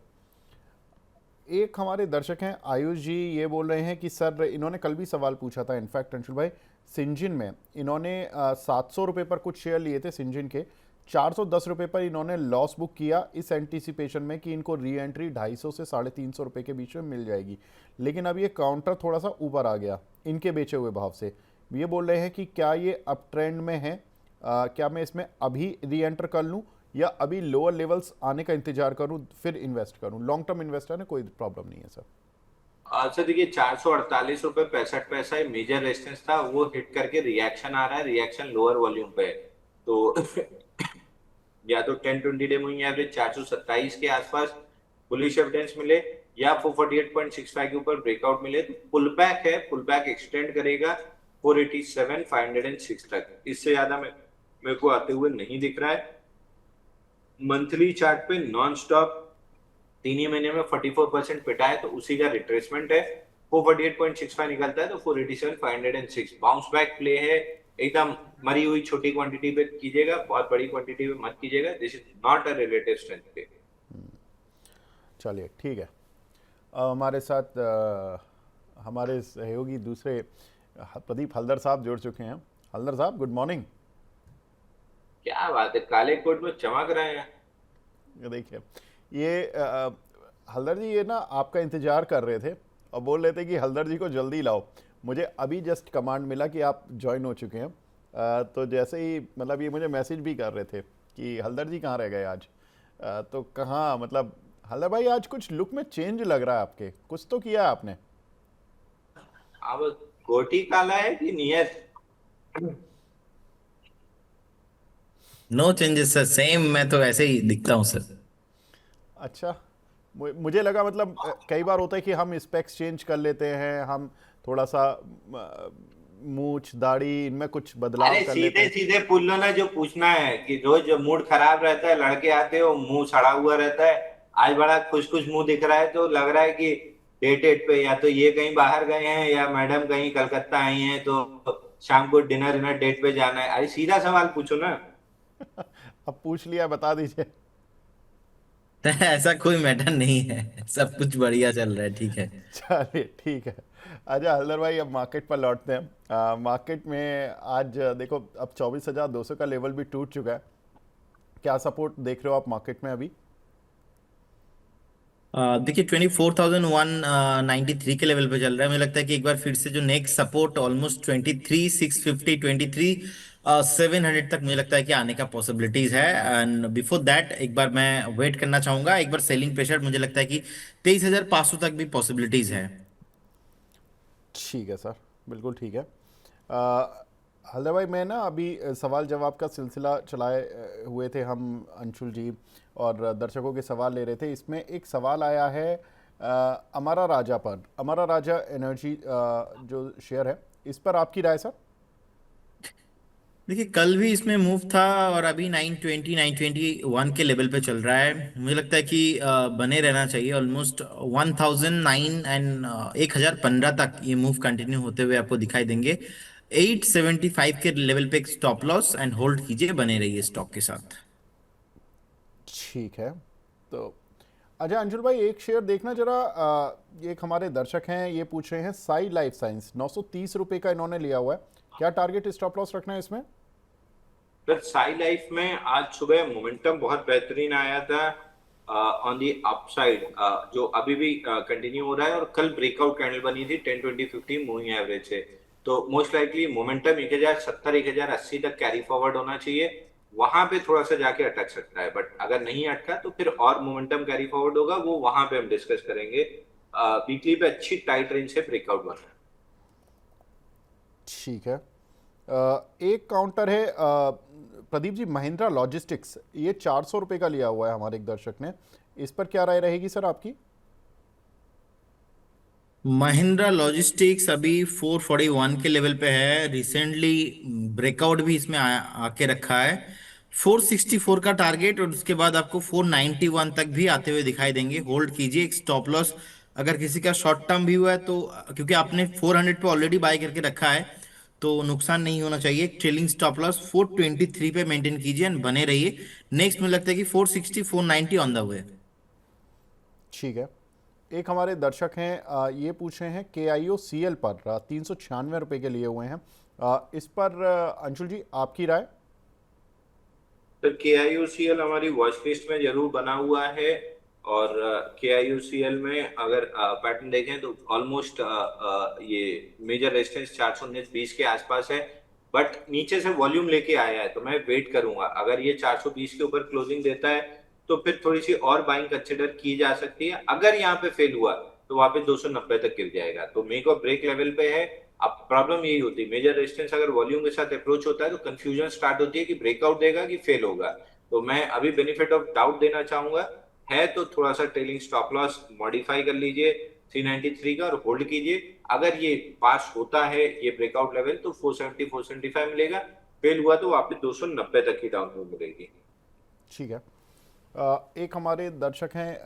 एक हमारे दर्शक हैं आयुष जी, ये बोल रहे हैं कि सर, इन्होंने कल भी सवाल पूछा था इनफैक्ट अंशुल भाई, सिंजिन में इन्होंने 700 रुपये पर कुछ शेयर लिए थे सिंजिन के, 410 रुपये पर इन्होंने लॉस बुक किया इस एंटीसिपेशन में कि इनको री एंट्री 250 से 350 रुपये के बीच में मिल जाएगी। लेकिन अब ये काउंटर थोड़ा सा ऊपर आ गया इनके बेचे हुए भाव से। ये बोल रहे हैं कि क्या ये अप ट्रेंड में है, क्या मैं इसमें अभी री एंटर कर लूँ या अभी लोअर लेवल्स आने का इंतजार करूं फिर इन्वेस्ट करूं? लॉन्ग टर्म इन्वेस्टर है, कोई प्रॉब्लम नहीं है सर। अच्छा देखिए, 448 रुपए 65 पैसा मेजर रेजिस्टेंस था, वो हिट करके रिएक्शन आ रहा है। रिएक्शन लोअर वॉल्यूम पे है, तो या तो 10-20 डे मूविंग एवरेज 427 के आसपास बुलिश एविडेंस मिले, या 448.65 के ऊपर ब्रेकआउट मिले तो पुल बैक है। पुल बैक एक्सटेंड करेगा 487 506 तक। इससे ज्यादा मेरे को आते हुए नहीं दिख रहा है। मंथली चार्ट पे नॉन स्टॉप 3 ही महीने में 44% पिटा है, तो उसी का रिट्रेसमेंट है। 448.65 निकलता है तो 487,506 बाउंस बैक प्ले है। एकदम मरी हुई छोटी क्वांटिटी पे कीजिएगा, बहुत बड़ी क्वांटिटी पे मत कीजिएगा। This is not a relative strength play. चलिए ठीक है। हमारे साथ हमारे सहयोगी दूसरे प्रदीप हल्दर साहब जुड़ चुके हैं। हल्दर साहब गुड मॉर्निंग। क्या बात है, काले कोट में चमक रहे हैं। ये देखिए, ये हल्दर जी ये ना आपका इंतजार कर रहे थे और बोल रहे थे कि हल्दर जी को जल्दी लाओ। मुझे अभी जस्ट कमांड मिला कि आप ज्वाइन हो चुके हैं। तो जैसे ही मतलब ये मुझे मैसेज भी कर रहे थे कि हल्दर जी कहाँ रह गए आज। तो कहाँ मतलब हल्दर भाई आज कुछ लुक में चेंज लग रहा है आपके, कुछ तो किया है आपने। अब कोटी काला है कि नियत? No changes sir, same. मैं तो ऐसे ही दिखता हूँ सर। अच्छा, मुझे लगा मतलब कई बार होता है कि हम स्पेक्स चेंज कर लेते हैं, हम थोड़ा सा मूछ दाढ़ी इनमें कुछ बदलाव अरे कर लेते सीधे हैं। सीधे पुल्लो ने जो पूछना है कि रोज मूड खराब रहता है, लड़के आते हो मुंह सड़ा हुआ रहता है, आज बड़ा खुश खुश मुंह दिख रहा है, तो लग रहा है कि डेट पे या तो ये कहीं बाहर गए हैं या मैडम कहीं कलकत्ता आई हैं, तो शाम को डिनर डिनर डेट पे जाना है। अरे सीधा सवाल पूछो ना। अब पूछ लिया, बता दीजिए। ऐसा कोई मैटर नहीं है, सब कुछ बढ़िया चल रहा है, ठीक है। चलिए ठीक है। अच्छा हल्दर भाई अब मार्केट पर लौटते हैं। मार्केट में आज देखो अब 24,200 का लेवल भी टूट चुका है। क्या सपोर्ट देख रहे हो आप मार्केट में अभी? देखिए 24,193 के लेवल पे चल रहा है। मुझे लगता है कि एक बार फिर से जो नेक्स्ट सपोर्ट ऑलमोस्ट 23,650, 23,700 तक मुझे लगता है कि आने का पॉसिबिलिटीज है। एंड बिफोर दैट एक बार मैं वेट करना चाहूंगा। एक बार सेलिंग प्रेशर मुझे लगता है कि 23,500 तक भी पॉसिबिलिटीज है। ठीक है सर, बिल्कुल ठीक है। हल्दर भाई मैं ना अभी सवाल जवाब का सिलसिला चलाए हुए थे हम, अंशुल जी और दर्शकों के सवाल ले रहे थे। इसमें एक सवाल आया है अमारा राजा पर। अमारा राजा एनर्जी जो शेयर है, इस पर आपकी राय सर? देखिए कल भी इसमें मूव था और अभी 920, 921 के लेवल पे चल रहा है। मुझे लगता है कि बने रहना चाहिए ऑलमोस्ट 1009 एंड 1015 तक ये मूव कंटिन्यू होते हुए आपको दिखाई देंगे। 875 के लेवल पे एक स्टॉप लॉस एंड होल्ड कीजिए, बने रहिए स्टॉक के साथ। ठीक है। तो अच्छा अंशुल भाई एक शेयर देखना जरा। एक हमारे दर्शक हैं, ये पूछ रहे हैं साई लाइफ साइंस, 930 रुपये का इन्होंने लिया हुआ है। क्या टारगेट स्टॉप लॉस रखना है इसमें? सर साई लाइफ में आज सुबह मोमेंटम बहुत बेहतरीन आया था ऑन दी अपसाइड, जो अभी भी कंटिन्यू हो रहा है, और कल ब्रेकआउट कैंडल बनी थी 10 20 50 मूविंग एवरेज से। तो मोस्ट लाइकली मोमेंटम 1070 1080 तक कैरी फॉरवर्ड होना चाहिए। वहां पे थोड़ा सा जाके अटक सकता है, बट अगर नहीं अटका तो फिर और मोमेंटम कैरी फॉरवर्ड होगा, वो वहां पे हम डिस्कस करेंगे। वीकली पे अच्छी टाइट रेंज से ब्रेकआउट बना है। ठीक है। एक काउंटर है प्रदीप जी, महिंद्रा लॉजिस्टिक्स, ये 400 रुपये का लिया हुआ है हमारे एक दर्शक ने। इस पर क्या राय रहेगी सर आपकी? महिंद्रा लॉजिस्टिक्स अभी 441 के लेवल पे है। रिसेंटली ब्रेकआउट भी इसमें आके रखा है। 464 का टारगेट और उसके बाद आपको 491 तक भी आते हुए दिखाई देंगे। होल्ड कीजिए। एक स्टॉप लॉस अगर किसी का शॉर्ट टर्म भी हुआ है तो, क्योंकि आपने 400 पे ऑलरेडी बाय करके रखा है, तो नुकसान नहीं होना चाहिए। ट्रेलिंग स्टॉप लॉस 423 पे मेंटेन कीजिए एंड बने रहिए। नेक्स्ट मुझे लगता है कि 460, 490 ऑन द वे। ठीक है। एक हमारे दर्शक हैं, ये पूछ रहे हैं KIOCL पर 396 रुपये के लिए हुए हैं। इस पर अंशुल जी आपकी राय? तो KIOCL हमारी वॉच लिस्ट में जरूर बना हुआ है, और KIOCL में अगर पैटर्न देखें तो ऑलमोस्ट ये मेजर रेजिस्टेंस 419.20 के आसपास है, बट नीचे से वॉल्यूम लेके आया है, तो मैं वेट करूंगा। अगर ये 420 के ऊपर क्लोजिंग देता है तो फिर थोड़ी सी और बाइंग कंसिडर की जा सकती है। अगर यहाँ पे फेल हुआ तो वहां पे 290 तक गिर जाएगा, तो मेक और ब्रेक लेवल पे है। अब प्रॉब्लम यही होती है, मेजर रेजिस्टेंस अगर वॉल्यूम के साथ अप्रोच होता है तो कंफ्यूजन स्टार्ट होती है कि ब्रेकआउट देगा कि फेल होगा। तो मैं अभी बेनिफिट ऑफ डाउट देना चाहूंगा, है तो थोड़ा सा ट्रेलिंग स्टॉप लॉस मॉडिफाई कर लीजिए 393 का और होल्ड कीजिए। अगर ये पास होता है ये ब्रेकआउट लेवल तो 470 475 मिलेगा, फेल हुआ तो वापस 290 तक की डाउन मिलेगी। ठीक है। एक हमारे दर्शक हैं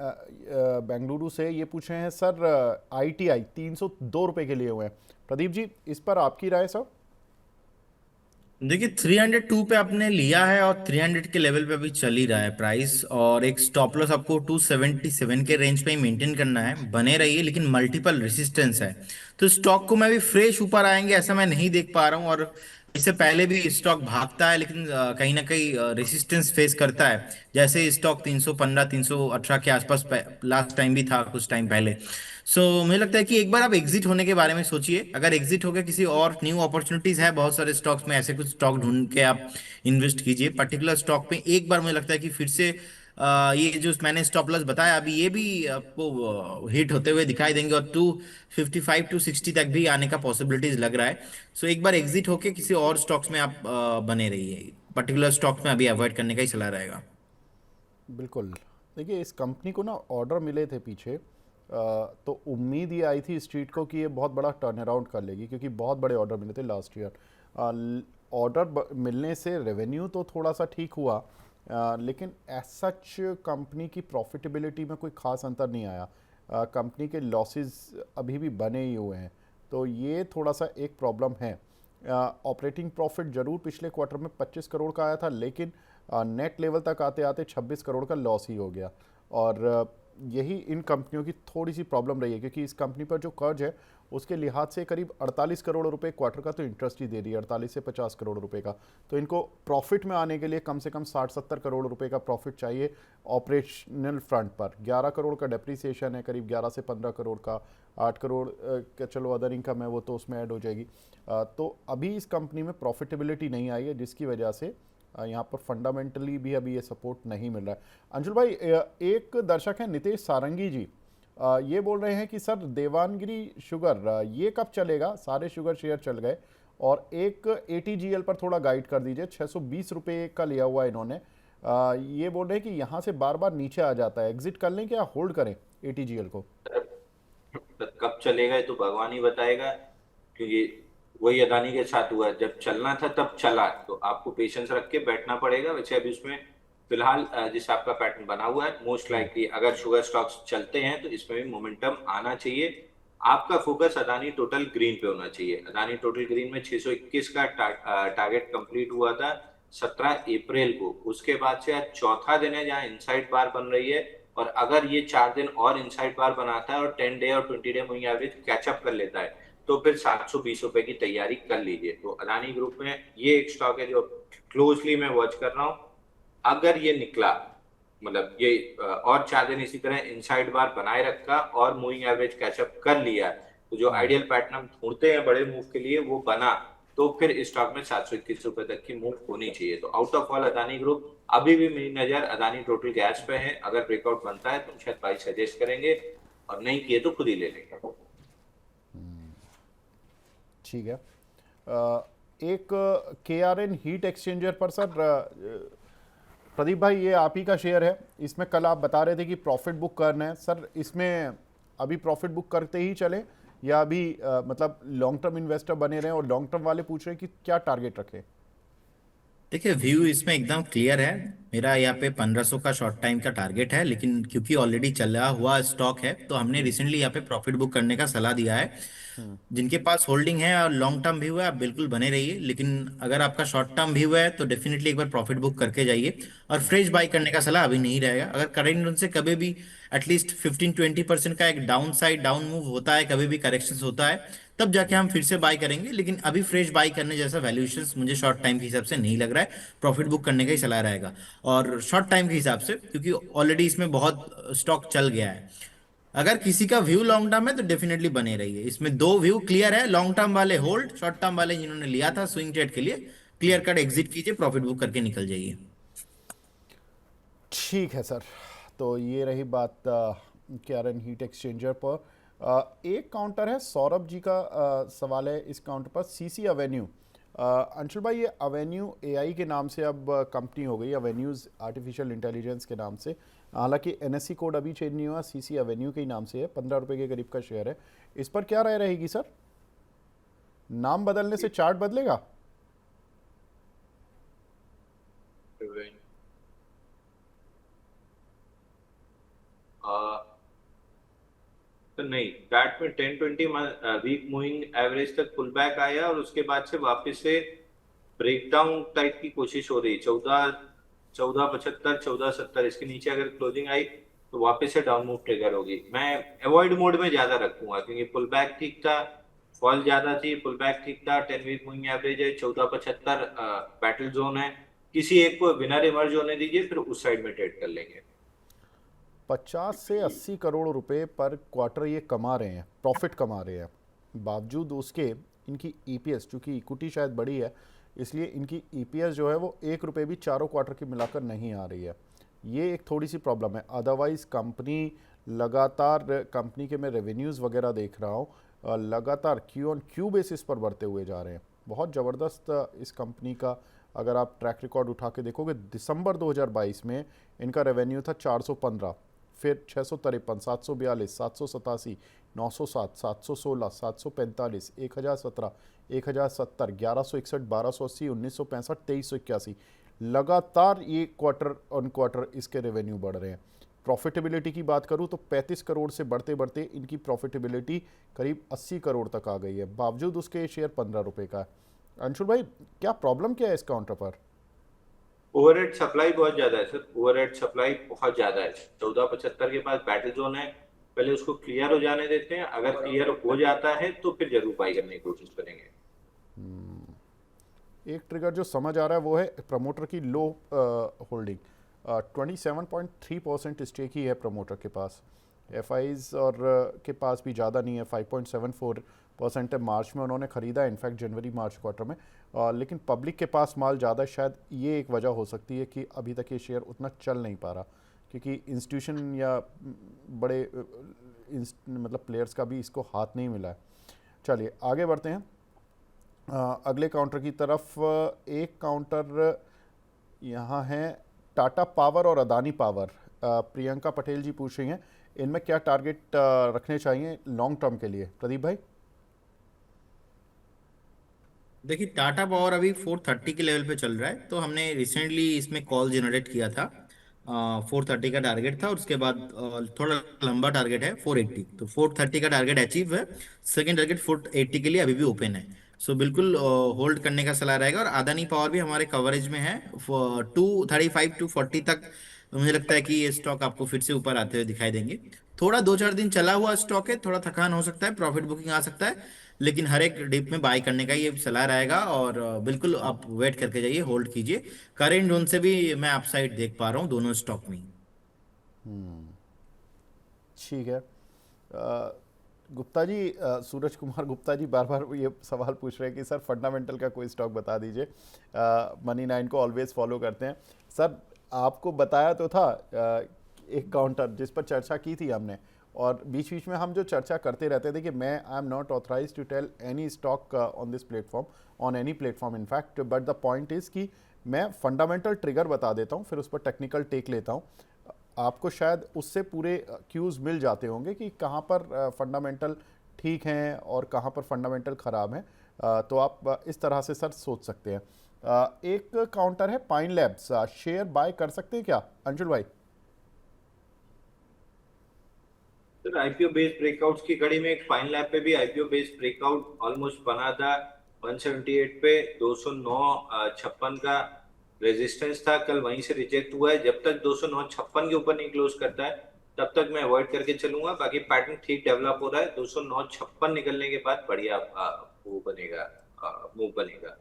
बेंगलुरु से, ये पूछ रहे हैं सर ITI 302 रुपये के लिए हुए हैं। प्रदीप जी, इस पर आपकी राय सर? देखिए 302 पे आपने लिया है और 300 के लेवल पे अभी चल ही रहा है प्राइस, और एक स्टॉप लॉस आपको 277 के रेंज पे ही मेंटेन करना है। बने रहिए, लेकिन मल्टीपल रेसिस्टेंस है, तो स्टॉक को मैं भी फ्रेश ऊपर आएंगे ऐसा मैं नहीं देख पा रहा हूँ। और इससे पहले भी स्टॉक भागता है, लेकिन कहीं ना कहीं रेसिस्टेंस फेस करता है। जैसे स्टॉक 315 318 के आसपास लास्ट टाइम भी था कुछ टाइम पहले। सो मुझे लगता है कि एक बार आप एग्जिट होने के बारे में सोचिए। अगर एग्जिट हो गया, किसी और न्यू अपॉर्चुनिटीज है बहुत सारे स्टॉक्स में, ऐसे कुछ स्टॉक ढूंढ के आप इन्वेस्ट कीजिए पर्टिकुलर स्टॉक पे। एक बार मुझे लगता है कि फिर से ये जो मैंने स्टॉप लॉस बताया अभी, ये भी आपको हिट होते हुए दिखाई देंगे, और 255 260 तक भी आने का पॉसिबिलिटीज लग रहा है। सो एक बार एग्जिट होके किसी और स्टॉक्स में आप बने रहिए। पर्टिकुलर स्टॉक्स में अभी अवॉइड करने का ही सलाह रहेगा। बिल्कुल। देखिए, इस कंपनी को ना ऑर्डर मिले थे पीछे, तो उम्मीद ये आई थी स्ट्रीट को कि ये बहुत बड़ा टर्न अराउंड कर लेगी, क्योंकि बहुत बड़े ऑर्डर मिले थे लास्ट ईयर। ऑर्डर मिलने से रेवेन्यू तो थोड़ा सा ठीक हुआ, लेकिन एज सच कंपनी की प्रॉफिटेबिलिटी में कोई ख़ास अंतर नहीं आया। कंपनी के लॉसेस अभी भी बने ही हुए हैं, तो ये थोड़ा सा एक प्रॉब्लम है। ऑपरेटिंग प्रॉफिट जरूर पिछले क्वार्टर में 25 करोड़ का आया था, लेकिन नेट लेवल तक आते आते 26 करोड़ का लॉस ही हो गया। और यही इन कंपनियों की थोड़ी सी प्रॉब्लम रही है, क्योंकि इस कंपनी पर जो कर्ज है उसके लिहाज से करीब 48 करोड़ रुपए क्वार्टर का तो इंटरेस्ट ही दे रही है, 48 से 50 करोड़ रुपए का। तो इनको प्रॉफिट में आने के लिए कम से कम 60-70 करोड़ रुपए का प्रॉफिट चाहिए ऑपरेशनल फ्रंट पर। 11 करोड़ का डेप्रीसिएशन है, करीब 11 से 15 करोड़ का, 8 करोड़ का चलो अदर इनकम है, वो तो उसमें ऐड हो जाएगी। तो अभी इस कंपनी में प्रॉफिटेबिलिटी नहीं आई है, जिसकी वजह से यहाँ पर फंडामेंटली भी अभी ये सपोर्ट नहीं मिल रहा है। अंशुल भाई, एक दर्शक है नितेश सारंगी जी, ये बोल रहे हैं कि सर देवानगिरी शुगर ये कब चलेगा? सारे शुगर शेयर चल गए, और एक ATGL पर थोड़ा गाइड कर दीजिए। 620 रुपये का लिया हुआ है इन्होंने। ये बोल रहे हैं कि यहाँ से बार बार नीचे आ जाता है, एग्जिट कर लें क्या होल्ड करें ATGL को? कब चलेगा ये तो भगवान ही बताएगा, क्योंकि वही अदानी के साथ हुआ, जब चलना था तब चला, तो आपको पेशेंस रख के बैठना पड़ेगा। वैसे अभी उसमें फिलहाल जिस आपका पैटर्न बना हुआ है, मोस्ट लाइकली अगर शुगर स्टॉक्स चलते हैं तो इसमें भी मोमेंटम आना चाहिए। आपका फोकस अदानी टोटल ग्रीन पे होना चाहिए। अदानी टोटल ग्रीन में 621 का टारगेट कंप्लीट हुआ था 17 अप्रैल को। उसके बाद से आज चौथा दिन है जहां इनसाइड बार बन रही है, और अगर ये 4 दिन और इनसाइड बार बनाता है और 10 डे और 20 डे मूविंग एवरेज कैचअप कर लेता है, तो फिर 720 रुपए की तैयारी कर लीजिए। तो अदानी ग्रुप में ये एक स्टॉक है जो क्लोजली मैं वॉच कर रहा हूँ। अगर ये निकला, मतलब ये और 4 दिन इसी तरह इनसाइड बार बनाए रखा और मूविंग एवरेज कैचअप कर लिया, तो जो आइडियल पैटर्न हम ढूंढते हैं बड़े मूव के लिए वो बना, तो फिर इस स्टॉक में 721 रुपए तक की मूव होनी चाहिए। तो out of all Adani group अभी भी मेरी नजर अदानी टोटल गैस पे है। अगर ब्रेकआउट बनता है तो शायद भाई सजेस्ट करेंगे, और नहीं किए तो खुद ही ले लेंगे। ठीक है। एक KRN हीट एक्सचेंजर पर सर, प्रदीप भाई ये आप ही का शेयर है, इसमें कल आप बता रहे थे कि प्रॉफिट बुक करना है सर, इसमें अभी प्रॉफिट बुक करते ही चले, या अभी मतलब लॉन्ग टर्म इन्वेस्टर बने रहे? और लॉन्ग टर्म वाले पूछ रहे हैं कि क्या टारगेट रखें? देखिए व्यू इसमें एकदम क्लियर है। मेरा यहाँ पे 1500 का शॉर्ट टाइम का टारगेट है, लेकिन क्योंकि ऑलरेडी चला हुआ स्टॉक है तो हमने रिसेंटली यहाँ पे प्रॉफिट बुक करने का सलाह दिया है। जिनके पास होल्डिंग है और लॉन्ग टर्म व्यू है आप बिल्कुल बने रहिए, लेकिन अगर आपका शॉर्ट टर्म व्यू है तो डेफिनेटली एक बार प्रॉफिट बुक करके जाइए। और फ्रेश बाई करने का सलाह अभी नहीं रहेगा। अगर करेंट उनसे कभी भी एटलीस्ट 15-20% का एक डाउन साइड डाउन मूव होता है, कभी भी करेक्शन होता है, तब जाके हम फिर से बाय करेंगे। लेकिन अभी फ्रेश बाय करने जैसा वैल्यूएशंस मुझे शॉर्ट टाइम के हिसाब से नहीं लग रहा है। प्रॉफिट बुक करने का ही सलाह रहेगा। और शॉर्ट टाइम के हिसाब से, क्योंकि ऑलरेडी इसमें बहुत स्टॉक चल गया है। अगर किसी का व्यू लॉन्ग टर्म है तो डेफिनेटली बने रहिए। इसमें दो व्यू क्लियर है, लॉन्ग टर्म वाले होल्ड, शॉर्ट टर्म वाले जिन्होंने लिया था स्विंग ट्रेड के लिए क्लियर कट एग्जिट कीजिए, प्रॉफिट बुक करके निकल जाइए। ठीक है सर, तो ये रही बात KRN हीट एक्सचेंजर पर। एक काउंटर है, सौरभ जी का सवाल है इस काउंटर पर, CC एवेन्यू। अंशुल भाई, ये एवेन्यू AI के नाम से अब कंपनी हो गई, एवेन्यूज आर्टिफिशियल इंटेलिजेंस के नाम से। हालांकि NSE कोड अभी चेंज नहीं हुआ, CC एवेन्यू के ही नाम से है, 15 रुपये के करीब का शेयर है। इस पर क्या राय रहेगी सर? नाम बदलने से चार्ट बदलेगा? तो नहीं, चार्ट में 10-20 वीक मूविंग एवरेज तक पुल बैक आया और उसके बाद से वापस से ब्रेकडाउन टाइप की कोशिश हो रही। 14 14 75 14 70 इसके नीचे अगर क्लोजिंग आई तो वापस से डाउन मूव ट्रिगर होगी। मैं अवॉइड मोड में ज्यादा रखूंगा क्योंकि पुल बैक ठीक था, फॉल ज्यादा थी, पुल बैक ठीक था। 10 वीक मूविंग एवरेज है 1475 बैटल जोन है। किसी एक को विनर इमर्ज होने दीजिए, फिर उस साइड में ट्रेड कर लेंगे। 50 से 80 करोड़ रुपए पर क्वार्टर ये कमा रहे हैं, प्रॉफिट कमा रहे हैं। बावजूद उसके इनकी ईपीएस, चूँकि इक्विटी शायद बड़ी है इसलिए इनकी ईपीएस जो है वो 1 रुपये भी चारों क्वार्टर की मिलाकर नहीं आ रही है। ये एक थोड़ी सी प्रॉब्लम है। अदरवाइज़ कंपनी लगातार, कंपनी के मैं रेवेन्यूज़ वगैरह देख रहा हूँ, लगातार क्यू ऑन क्यू बेसिस पर बढ़ते हुए जा रहे हैं। बहुत ज़बरदस्त इस कंपनी का अगर आप ट्रैक रिकॉर्ड उठा के देखोगे, दिसंबर 2022 में इनका रेवेन्यू था 415, फिर 653, 742, 787, 907, 716, 745, 1017, 1070, 1161, 1280, 1965, 2381, लगातार ये क्वार्टर ऑन क्वार्टर इसके रेवेन्यू बढ़ रहे हैं। प्रॉफिटेबिलिटी की बात करूं तो 35 करोड़ से बढ़ते बढ़ते इनकी प्रॉफिटेबिलिटी करीब 80 करोड़ तक आ गई है। बावजूद उसके ये शेयर 15 रुपये का है। अंशुल भाई, क्या प्रॉब्लम क्या है इस काउंटर पर? ओवरहेड सप्लाई बहुत ज्यादा है सर, ओवरहेड सप्लाई बहुत ज्यादा है। 1475 के पास बैटल जोन है, पहले उसको क्लियर हो जाने देते हैं। अगर क्लियर हो जाता है तो फिर जरूर बाई करने की कोशिश करेंगे। एक ट्रिगर जो समझ आ रहा है वो है प्रमोटर की लो होल्डिंग। 27.3% स्टेक ही है प्रमोटर के पास। एफआईज और के पास भी ज़्यादा नहीं है, 5.74% है। मार्च में उन्होंने ख़रीदा है, इनफैक्ट जनवरी मार्च क्वार्टर में। लेकिन पब्लिक के पास माल ज़्यादा, शायद ये एक वजह हो सकती है कि अभी तक ये शेयर उतना चल नहीं पा रहा, क्योंकि इंस्टीट्यूशन या बड़े मतलब प्लेयर्स का भी इसको हाथ नहीं मिला है। चलिए आगे बढ़ते हैं अगले काउंटर की तरफ। एक काउंटर यहाँ है टाटा पावर और अदानी पावर। प्रियंका पटेल जी पूछ रही हैं, इनमें क्या टारगेट रखने चाहिए लॉन्ग टर्म के लिए? प्रदीप भाई। देखिए, टाटा पावर अभी 430 के लेवल पे चल रहा है, तो हमने रिसेंटली इसमें कॉल जनरेट किया था। 430 का टारगेट था और उसके बाद थोड़ा लंबा टारगेट है 480, तो 430 का टारगेट अचीव है। सेकंड टारगेट 480 के लिए अभी भी ओपन है, सो बिल्कुल होल्ड करने का सलाह रहेगा। और अदानी पावर भी हमारे कवरेज में है 235 टू 40 तक। मुझे लगता है कि ये स्टॉक आपको फिर से ऊपर आते हुए दिखाई देंगे। थोड़ा 2-4 दिन चला हुआ स्टॉक है, थोड़ा थकान हो सकता है, प्रॉफिट बुकिंग आ सकता है, लेकिन हर एक डिप में बाय करने का ये सलाह रहेगा। और बिल्कुल आप वेट करके जाइए, होल्ड कीजिए। करेंट जोन से भी मैं अपसाइड देख पा रहा हूँ दोनों स्टॉक में। ठीक है। गुप्ता जी, सूरज कुमार गुप्ता जी बार बार ये सवाल पूछ रहे हैं कि सर फंडामेंटल का कोई स्टॉक बता दीजिए। मनी 9 को ऑलवेज फॉलो करते हैं। सर आपको बताया तो था एक काउंटर जिस पर चर्चा की थी हमने, और बीच बीच में हम जो चर्चा करते रहते थे कि मैं I am not authorise to tell any stock on this platform, on any platform in fact, but the point is कि मैं फंडामेंटल ट्रिगर बता देता हूँ, फिर उस पर टेक्निकल टेक लेता हूँ। आपको शायद उससे पूरे क्यूज़ मिल जाते होंगे कि कहाँ पर फंडामेंटल ठीक हैं और कहाँ पर फंडामेंटल ख़राब हैं। तो आप इस तरह से सर सोच सकते हैं। एक काउंटर है पाइन लैब्स, शेयर बाय कर सकते हैं क्या अंशुल भाई? सर आईपीओ बेस्ड ब्रेकआउट्स की कड़ी में एक फाइन लैब पे भी आईपीओ बेस्ड ब्रेकआउट ऑलमोस्ट बना था 178 पे। 209.56 का रेजिस्टेंस था, कल वहीं से रिजेक्ट हुआ है। जब तक 209.56 के ऊपर नहीं क्लोज करता है तब तक मैं अवॉइड करके चलूंगा। बाकी पैटर्न ठीक डेवलप हो रहा है, 209.56 निकलने के बाद बढ़िया वो बनेगा, मूव बनेगा।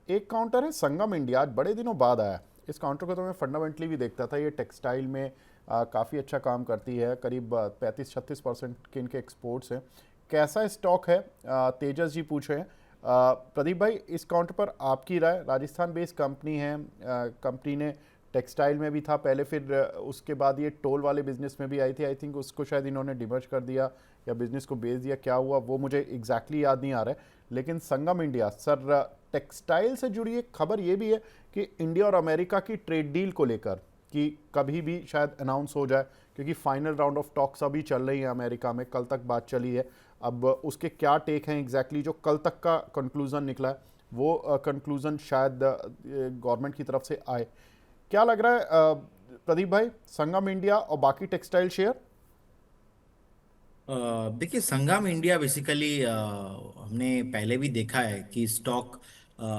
एक काउंटर है संगम इंडिया, आज बड़े दिनों बाद आया। इस काउंटर को तो मैं फंडामेंटली भी देखता था, ये टेक्सटाइल में काफ़ी अच्छा काम करती है। करीब 35-36% के इनके एक्सपोर्ट्स हैं। कैसा स्टॉक है? तेजस जी पूछ रहे हैं। प्रदीप भाई, इस काउंटर पर आपकी राय? राजस्थान बेस्ड कंपनी है, कंपनी ने टेक्सटाइल में भी था पहले, फिर उसके बाद ये टोल वाले बिजनेस में भी आई थी। आई थिंक उसको शायद इन्होंने डिमर्ज कर दिया या बिजनेस को बेच दिया, क्या हुआ वो मुझे एग्जैक्टली याद नहीं आ रहा है। लेकिन संगम इंडिया सर, टेक्सटाइल से जुड़ी एक खबर ये भी है कि इंडिया और अमेरिका की ट्रेड डील को लेकर कि कभी भी शायद अनाउंस हो जाए, क्योंकि फाइनल राउंड ऑफ टॉक्स अभी चल रही है अमेरिका में। कल तक बात चली है, अब उसके क्या टेक हैं एग्जैक्टली। जो कल तक का कंक्लूजन निकला है वो कंक्लूजन शायद गवर्नमेंट की तरफ से आए। क्या लग रहा है प्रदीप भाई, संगम इंडिया और बाकी टेक्सटाइल शेयर? देखिए, संगम इंडिया बेसिकली हमने पहले भी देखा है कि स्टॉक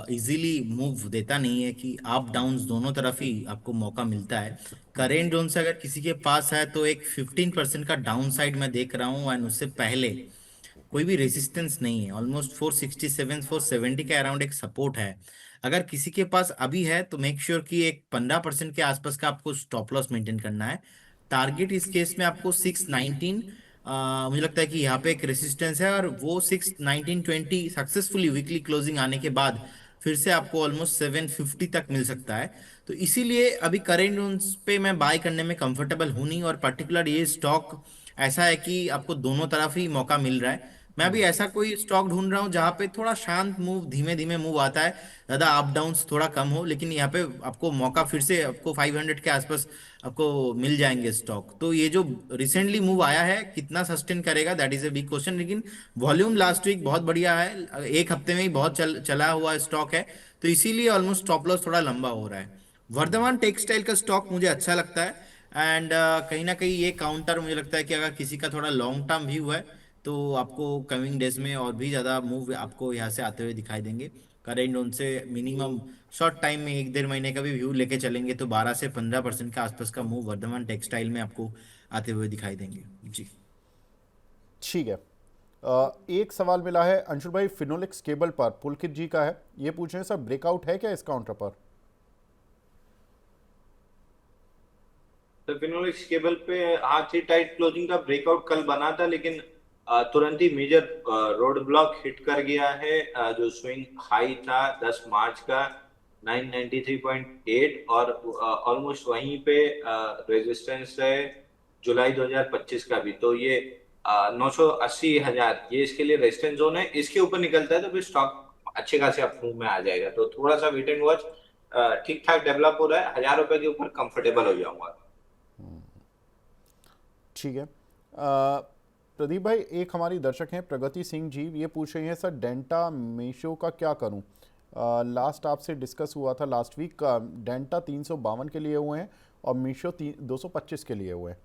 इजीली मूव देता नहीं है, कि अप डाउन्स दोनों तरफ ही आपको मौका मिलता है। करेंट जोन से अगर किसी के पास है तो एक 15% का डाउन साइड मैं देख रहा हूँ, एंड उससे पहले कोई भी रेजिस्टेंस नहीं है। ऑलमोस्ट 467 470 के अराउंड एक सपोर्ट है। अगर किसी के पास अभी है तो मेक श्योर कि एक 15% के आसपास का आपको स्टॉप लॉस मेंटेन करना है। टारगेट इस केस में आपको 619, मुझे लगता है कि यहाँ पे एक रेसिस्टेंस है, और वो 61920 सक्सेसफुली वीकली क्लोजिंग आने के बाद फिर से आपको ऑलमोस्ट 750 तक मिल सकता है। तो इसीलिए अभी करेंट जोन्स पे मैं बाय करने में कंफर्टेबल हूं नहीं, और पर्टिकुलर ये स्टॉक ऐसा है कि आपको दोनों तरफ ही मौका मिल रहा है। मैं अभी ऐसा कोई स्टॉक ढूंढ रहा हूँ जहां पे थोड़ा शांत मूव, धीमे धीमे मूव आता है, ज्यादा अप डाउन्स थोड़ा कम हो, लेकिन यहाँ पे आपको मौका फिर से आपको 500 के आसपास आपको मिल जाएंगे स्टॉक। तो ये जो रिसेंटली मूव आया है कितना सस्टेन करेगा, that is a big question. लेकिन वॉल्यूम लास्ट वीक बहुत बढ़िया है, एक हफ्ते में ही बहुत चला हुआ स्टॉक है, तो इसीलिए ऑलमोस्ट स्टॉप लॉस थोड़ा लंबा हो रहा है। वर्धमान टेक्सटाइल का स्टॉक मुझे अच्छा लगता है, एंड कहीं ना कहीं ये काउंटर मुझे लगता है कि अगर किसी का थोड़ा लॉन्ग टर्म व्यू है तो आपको कमिंग डेज में और भी ज्यादा मूव आपको यहाँ से आते हुए दिखाई देंगे। करेंट उनसे मिनिमम शॉर्ट टाइम में 1 1.5 महीने का भी व्यू लेके चलेंगे तो 12 से 15% के आसपास का मूव वर्धमान टेक्सटाइल में आपको आते हुए दिखाई देंगे जी। ठीक है। एक सवाल मिला है अंशुल भाई फिनोलेक्स केबल पर, पुलकित जी का है। ये पूछ रहे हैं सर ब्रेकआउट है क्या इस काउंटर पर? तो फिनोलेक्स केबल पे आज ही टाइट क्लोजिंग का ब्रेकआउट कल बना था, लेकिन तुरंत ही मेजर रोड ब्लॉक हिट कर गया है। जो स्विंग हाई था 10 मार्च का 993.8, और ऑलमोस्ट वहीं पे रेजिस्टेंस है जुलाई 2025 का भी। तो ये 980,000 ये इसके लिए रेजिस्टेंस जोन है। इसके ऊपर निकलता है तो फिर स्टॉक अच्छे खासे अप्रूव में आ जाएगा। तो थोड़ा सा वेट एंड वॉच, ठीक ठाक डेवलप हो रहा है। 1,000 रुपए के ऊपर कंफर्टेबल हो जाऊंगा। ठीक है। प्रदीप भाई, एक हमारी दर्शक हैं प्रगति सिंह जी, ये पूछ रही हैं सर डेंटा मीशो का क्या करूं? लास्ट आपसे डिस्कस हुआ था लास्ट वीक का, डेंटा 352 के लिए हुए हैं और मीशो 225 के लिए हुए हैं।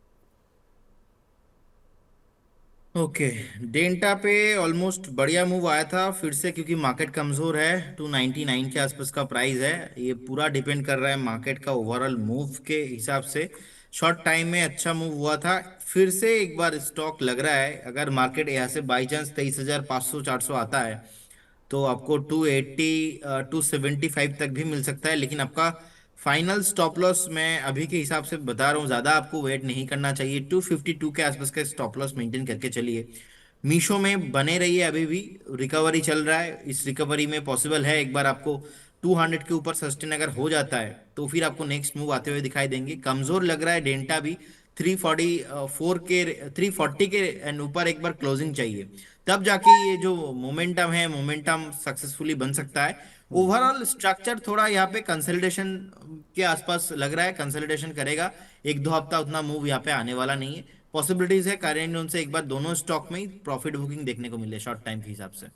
ओके, डेंटा पे ऑलमोस्ट बढ़िया मूव आया था फिर से, क्योंकि मार्केट कमजोर है। 299 के आसपास का प्राइस है। ये पूरा डिपेंड कर रहा है मार्केट का ओवरऑल मूव के हिसाब से। शॉर्ट टाइम में अच्छा मूव हुआ था, फिर से एक बार स्टॉक लग रहा है अगर मार्केट यहाँ से बाई चांस 23,500 400 आता है तो आपको 280 275 तक भी मिल सकता है। लेकिन आपका फाइनल स्टॉप लॉस मैं अभी के हिसाब से बता रहा हूँ, ज्यादा आपको वेट नहीं करना चाहिए। 252 के आसपास का स्टॉप लॉस मेंटेन करके चलिए। मीशो में बने रहिए, अभी भी रिकवरी चल रहा है। इस रिकवरी में पॉसिबल है एक बार आपको 200 के ऊपर सस्टेन अगर हो जाता है तो फिर आपको नेक्स्ट मूव आते हुए दिखाई देंगे। कमजोर लग रहा है डेंटा भी। 340 के एंड ऊपर एक बार क्लोजिंग चाहिए, तब जाके ये जो मोमेंटम है मोमेंटम सक्सेसफुली बन सकता है। ओवरऑल स्ट्रक्चर थोड़ा यहाँ पे कंसोलिडेशन के आसपास लग रहा है, कंसोलिडेशन करेगा। 1 2 हफ्ता उतना मूव यहाँ पे आने वाला नहीं है। पॉसिबिलिटीज है करेंट जोन से एक बार दोनों स्टॉक में ही प्रॉफिट बुकिंग देखने को मिले शॉर्ट टाइम के हिसाब से।